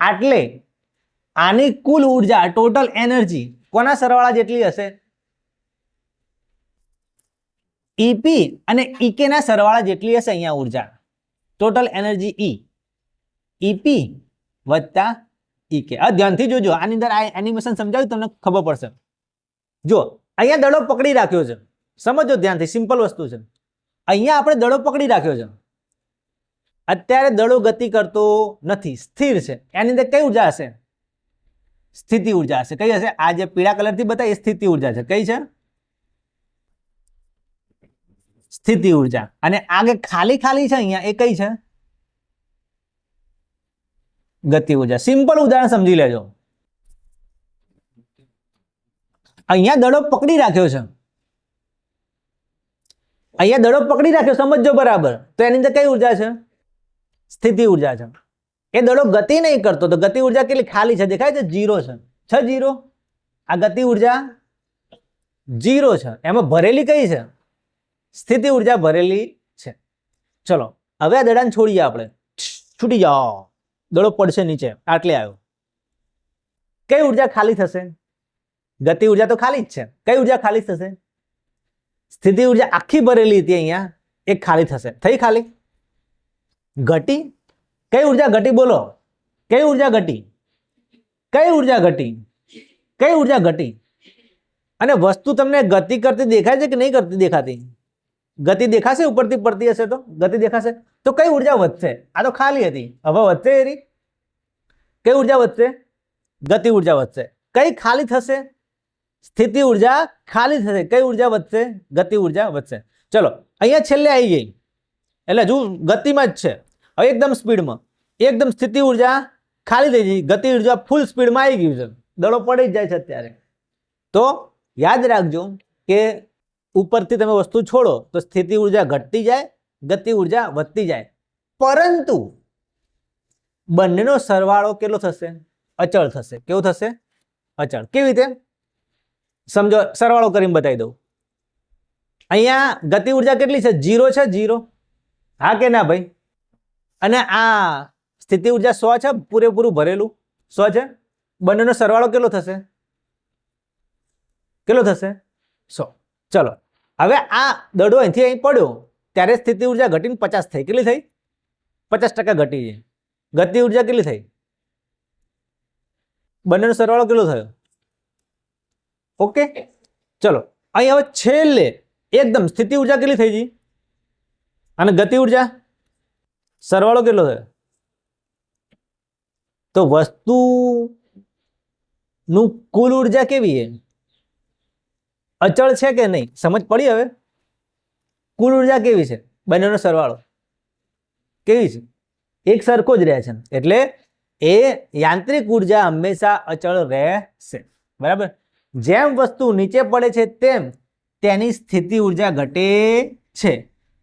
આટલે આની કુલ ઉર્જા ટોટલ એનર્જી કોના સરવાળા જેટલી હશે? ઈપી અને ઈકે ના સરવાળા જેટલી હશે. અહીંયા ઉર્જા ટોટલ એનર્જી ઈ, ઈપી વત્તા ઈકે. આ ધ્યાનથી જોજો, આની અંદર આ એનિમેશન સમજાવ્યું તમને ખબર પડશે. જો અહીંયા દડો પકડી રાખ્યો છે, સમજો ધ્યાનથી, સિમ્પલ વસ્તુ છે. અહીંયા આપણે દડો પકડી રાખ્યો છે, અત્યારે દડો ગતિ કરતો નથી, સ્થિર છે. એની અંદર કઈ ઉર્જા હશે? સ્થિતિ ઉર્જા હશે. કઈ હશે? આ જે પીળા કલરથી બતાવી એ સ્થિતિ ઉર્જા છે. કઈ છે? સ્થિતિ ઉર્જા. અને આગળ ખાલી ખાલી છે અહીંયા, એ કઈ છે? ગતિ ઉર્જા. સિમ્પલ ઉદાહરણ સમજી લેજો. અહીંયા દડો પકડી રાખ્યો છે, અહીંયા દડો પકડી રાખ્યો, સમજો બરાબર. તો એની અંદર કઈ ઉર્જા છે? સ્થિતિ ઉર્જા છે. એ દડો ગતિ નહીં કરતો તો ગતિ ઉર્જા કેટલી ખાલી છે? દેખાય છે? 0 છે. 0. આ ગતિ ઉર્જા 0 છે. એમાં ભરેલી કઈ છે? સ્થિતિ ઉર્જા ભરેલી છે. ચલો હવે આ દડાને છોડીએ આપણે, છૂટી જાઓ, દડો પડશે નીચે, આટલે આવ્યો. કઈ ઉર્જા ખાલી થશે? ગતિ ઉર્જા તો ખાલી જ છે. કઈ ઉર્જા ખાલી થશે? સ્થિતિ ઉર્જા આખી ભરેલી હતી, અહીંયા એક ખાલી થશે. થઈ ખાલી. ઘટી. કઈ ઉર્જા ઘટી? બોલો, કઈ ઉર્જા ઘટી? કઈ ઉર્જા ઘટી? કઈ ઉર્જા ઘટી? અને વસ્તુ તમને ગતિ કરતી દેખાય છે કે નહીં કરતી દેખાતી? ગતિ દેખાશે, ઉપરથી પડતી હશે તો ગતિ દેખાશે. તો કઈ ઉર્જા વધશે? આ તો ખાલી હતી, હવે વધશે એરી. કઈ ઉર્જા વધશે? ગતિ ઉર્જા વધશે. કઈ ખાલી થશે? સ્થિતિ ઉર્જા ખાલી થશે. કઈ ઉર્જા વધશે? ગતિ ઉર્જા વધશે. ચલો અહીંયા છેલ્લે આવી ગઈ, એટલે હજુ ગતિમાં જ છે. હવે એકદમ સ્પીડમાં એકદમ સ્થિતિ ઉર્જા ખાલી થઈ ગઈ, ગતિ ઉર્જા ફૂલ સ્પીડમાં આવી ગયું છે, દડો પડી જ જાય છે અત્યારે. તો યાદ રાખજો કે ઉપરથી તમે વસ્તુ છોડો તો સ્થિતિ ઉર્જા ઘટતી જાય, ગતિ ઉર્જા વધતી જાય, પરંતુ બંનેનો સરવાળો કેટલો થશે? અચળ થશે. કેવું થશે? અચળ. કેવી રીતે સમજો? સરવાળો કરીને બતાવી દઉં. અહીંયા ગતિ ઉર્જા કેટલી છે? 0 છે. 0, હા કે ના ભાઈ? અને આ સ્થિતિ ઉર્જા 100 છે, પૂરેપૂરું ભરેલું 100 છે. બંનેનો સરવાળો કેટલો થશે? કેટલો થશે? 100. ચલો હવે આ દડો અહીંથી અહીં પડ્યો ત્યારે સ્થિતિ ઉર્જા ઘટીને 50 થઈ. કેટલી થઈ? 50% ઘટી છે. ગતિ ઉર્જા કેટલી થઈ? બંનેનો સરવાળો કેટલો થયો? ઓકે. ચલો અહીં હવે છેલ્લે એકદમ સ્થિતિ ઉર્જા કેટલી થઈ ગઈ અને ગતિ ઉર્જા સરવાળો કેટલો થયો? તો વસ્તુનું કુલ ઉર્જા કેવી છે? અચળ છે કે નહીં? સમજ પડી હવે? કુલ ઉર્જા કેવી છે? બંનેનો સરવાળો કેવી છે? એક સરખો જ રહે છે, એટલે એ યાંત્રિક ઉર્જા હંમેશા અચળ રહેશે. બરાબર. જેમ વસ્તુ નીચે પડે છે તેમ તેની સ્થિતિ ઉર્જા ઘટે છે.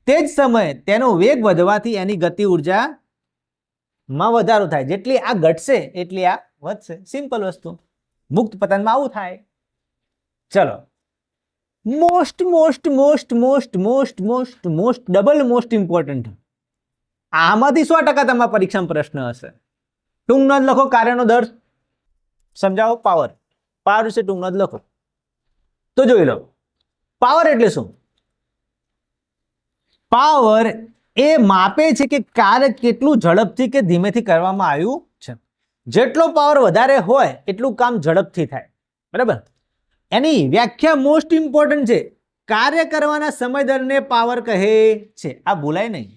તે જ સમયે તેનો વેગ વધવાથી એની ગતિ ઉર્જામાં વધારો થાય. જેટલી આ ઘટશે એટલી આ વધશે. સિમ્પલ વસ્તુ. મુક્ત પતનમાં આવું થાય. ચલો મોસ્ટ ડબલ મોસ્ટ ઇમ્પોર્ટન્ટ, આમાંથી 100% તમારા પરીક્ષામાં પ્રશ્ન હશે. ટૂંક નોંધ લખો. કાર્યનો દર સમજાવો. પાવર વિશે ટૂંક નોંધ લખો. તો જોઈ લો, પાવર એટલે શું? પાવર એ માપે છે કે કાર્ય કેટલું ઝડપથી કે ધીમેથી કરવામાં આવ્યું છે. જેટલો પાવર વધારે હોય એટલું કામ ઝડપથી થાય. બરાબર. એની વ્યાખ્યા મોસ્ટ ઇમ્પોર્ટન્ટ છે. કાર્ય કરવાના સમય દરને પાવર કહે છે. આ ભૂલાય નહીં.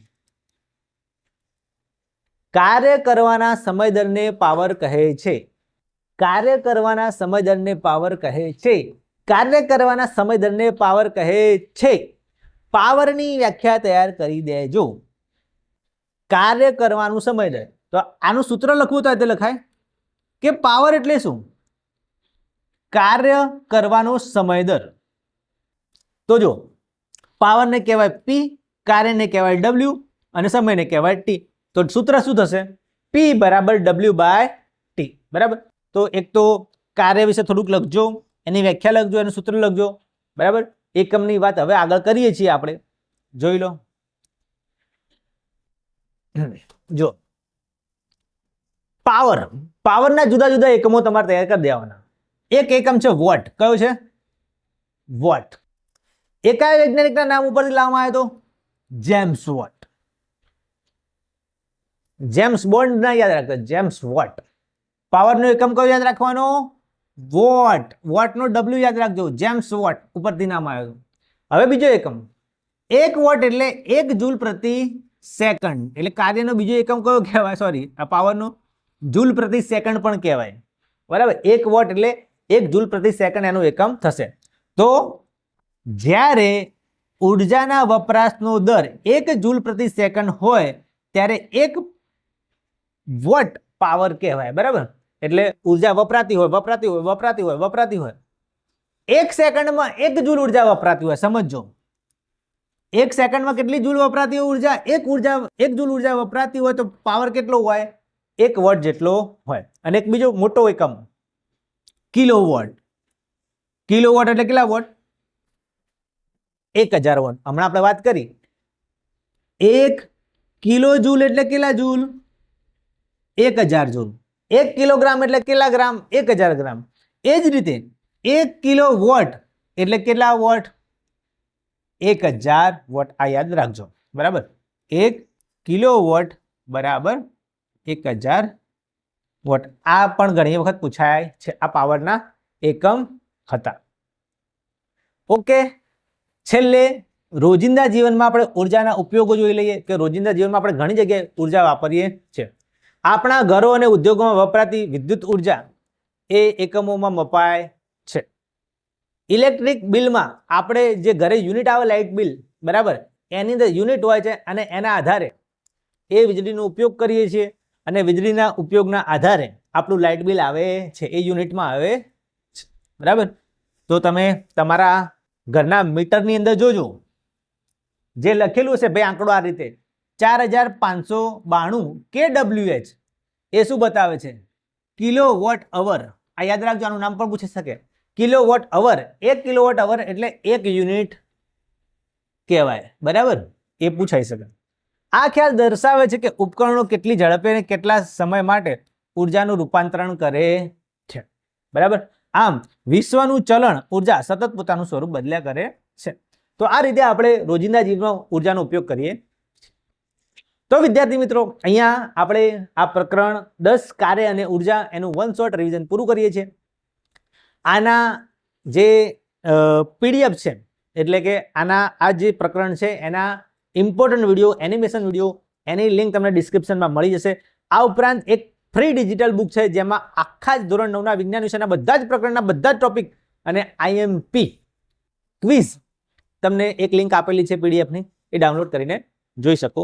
કાર્ય કરવાના સમય દરને પાવર કહે છે. કાર્ય કરવાના સમય દરને પાવર કહે છે. કાર્ય કરવાના સમય દરને પાવર કહે છે. પાવરની વ્યાખ્યા તૈયાર કરી દેજો. કાર્ય કરવાનું સમય દર, તો આનું સૂત્ર લખવું તો તે લખાય કે પાવર એટલે શું? કાર્ય કરવાનો સમય દર. તો જો પાવરને કહેવાય P, કાર્યને કહેવાય W અને સમયને કહેવાય T. તો સૂત્ર શું થશે? P બરાબર W/T. બરાબર. તો એક તો કાર્ય વિશે થોડુંક લખજો, એની વ્યાખ્યા લખજો, એનું સૂત્ર લખજો. બરાબર. એકમની વાત હવે આગળ કરીએ છીએ આપણે. જોઈ લો. જો પાવરના જુદા જુદા એકમો તમારે તૈયાર કરી દેવાના. એક એકમ છે વોટ. કયો છે? વોટ. એ કયા વૈજ્ઞાનિકના નામ ઉપરથી લાવવામાં આવ્યો હતો? James vote. જેમ્સ બોન્ડ ના યાદ રાખતા, જેમ્સ વોટ. પાવરનો એકમ કયો યાદ રાખવાનો? વોટ. વોટનો W યાદ રાખજો. જેમ્સ વોટ ઉપરથી નામ આવ્યું. હવે બીજો એકમ, 1 વોટ એટલે 1 જૂલ પ્રતિ સેકન્ડ. એટલે કાર્યનો બીજો એકમ કયો કહેવાય? સોરી, આ પાવરનો જૂલ પ્રતિ સેકન્ડ પણ કહેવાય. બરાબર. 1 વોટ એટલે 1 જૂલ પ્રતિ સેકન્ડ એનો એકમ થશે. તો જ્યારે ઉર્જાના વપરાશનો દર 1 જૂલ પ્રતિ સેકન્ડ હોય ત્યારે 1 વોટ પાવર કહેવાય. બરાબર. એટલે ઉર્જા વપરાતી હોય. 1 સેકન્ડમાં 1 જૂલ ઉર્જા વપરાતી હોય. સમજો, 1 સેકન્ડમાં કેટલી જૂલ વપરાતી હોય ઉર્જા? 1 જૂલ ઉર્જા વપરાતી હોય તો પાવર કેટલો હોય? 1 વોટ જેટલો હોય. અને એક બીજો મોટો એકમ કિલોવોટ. કિલોવોટ એટલે કેટલા વોટ? 1000 વોટ. હમણાં આપણે વાત કરી 1 કિલો જૂલ એટલે કેટલા જૂલ? 1000 જૂલ. 1 કિલોગ્રામ એટલે કેટલા ગ્રામ? 1000 ગ્રામ. એ જ રીતે 1 કિલો વોટ એટલે કેટલા વોટ? 1000 વોટ. આ યાદ રાખજો. બરાબર. 1 કિલો વોટ બરાબર 1000 વોટ. આ પણ ઘણી વખત પૂછાય છે. આ પાવરના એકમ હતા. ઓકે. છેલ્લે રોજિંદા જીવનમાં આપણે ઉર્જાના ઉપયોગો જોઈ લઈએ કે રોજિંદા જીવનમાં આપણે ઘણી જગ્યાએ ઉર્જા વાપરીએ છીએ. આપણા ઘરો અને ઉદ્યોગોમાં વપરાતી વિદ્યુત ઉર્જા એ એકમોમાં મપાય છે. ઇલેક્ટ્રિક બિલમાં આપણે જે ઘરે યુનિટ આવે લાઇટ બિલ, બરાબર, એની અંદર યુનિટ હોય છે અને એના આધારે એ વીજળીનો ઉપયોગ કરીએ છીએ અને વીજળીના ઉપયોગના આધારે આપણું લાઇટ બિલ આવે છે, એ યુનિટમાં આવે છે, બરાબર. તો તમે તમારા ઘરના મીટરની અંદર જોજો, જે લખેલું હશે ભાઈ આંકડો આ રીતે 4592 kWh, એ શું બતાવે છે? Kilowatt hour. આ યાદ રાખજો, આનું નામ પણ પૂછી શકે. કિલોવોટ અવર, 1 કિલોવોટ અવર એટલે 1 યુનિટ કહેવાય, બરાબર, એ પૂછાઈ શકે. આ ખ્યાલ દર્શાવે છે કે ઉપકરણો કેટલી ઝડપે અને કેટલા સમય માટે ઉર્જાનું રૂપાંતરણ કરે છે, બરાબર. આમ વિશ્વનું ચલણ ઉર્જા સતત પોતાનું સ્વરૂપ બદલ્યા કરે છે. તો આ રીતે આપણે રોજિંદા જીવનમાં ઉર્જાનો ઉપયોગ કરીએ. તો વિદ્યાર્થી મિત્રો, અહીંયા આપણે આ પ્રકરણ 10 કાર્ય અને ઉર્જા એનું વન શોર્ટ રિવિઝન પૂરું કરીએ છીએ. આના જે પીડીએફ છે, એટલે કે આ જે પ્રકરણ છે એના ઇમ્પોર્ટન્ટ વિડીયો, એનિમેશન વિડીયો, એની લિંક તમને ડિસ્ક્રિપ્શનમાં મળી જશે. આ ઉપરાંત એક ફ્રી ડિજિટલ બુક છે જેમાં આખા જ ધોરણ 9ના વિજ્ઞાન વિષયના બધા જ પ્રકરણના બધા જ ટોપિક અને આઈએમપી ક્વિઝ તમને એક લિંક આપેલી છે પીડીએફની, એ ડાઉનલોડ કરીને જોઈ શકો.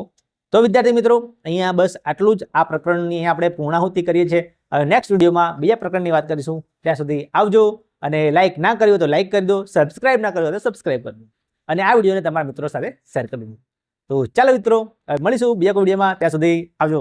તો વિદ્યાર્થી મિત્રો, અહીંયા બસ આટલું જ આ પ્રકરણની આપણે પૂર્ણાહુતિ કરીએ છીએ. હવે નેક્સ્ટ વિડીયોમાં બીજા પ્રકરણની વાત કરીશું. ત્યાં સુધી આવજો, અને લાઇક ના કર્યું તો લાઇક કરી દો, સબસ્ક્રાઇબ ના કર્યું તો સબસ્ક્રાઇબ કરી દો, અને આ વિડીયોને તમારા મિત્રો સાથે શેર કરી દો. તો ચાલો મિત્રો, મળીશું બીજા કોઈ વિડીયોમાં. ત્યાં સુધી આવજો.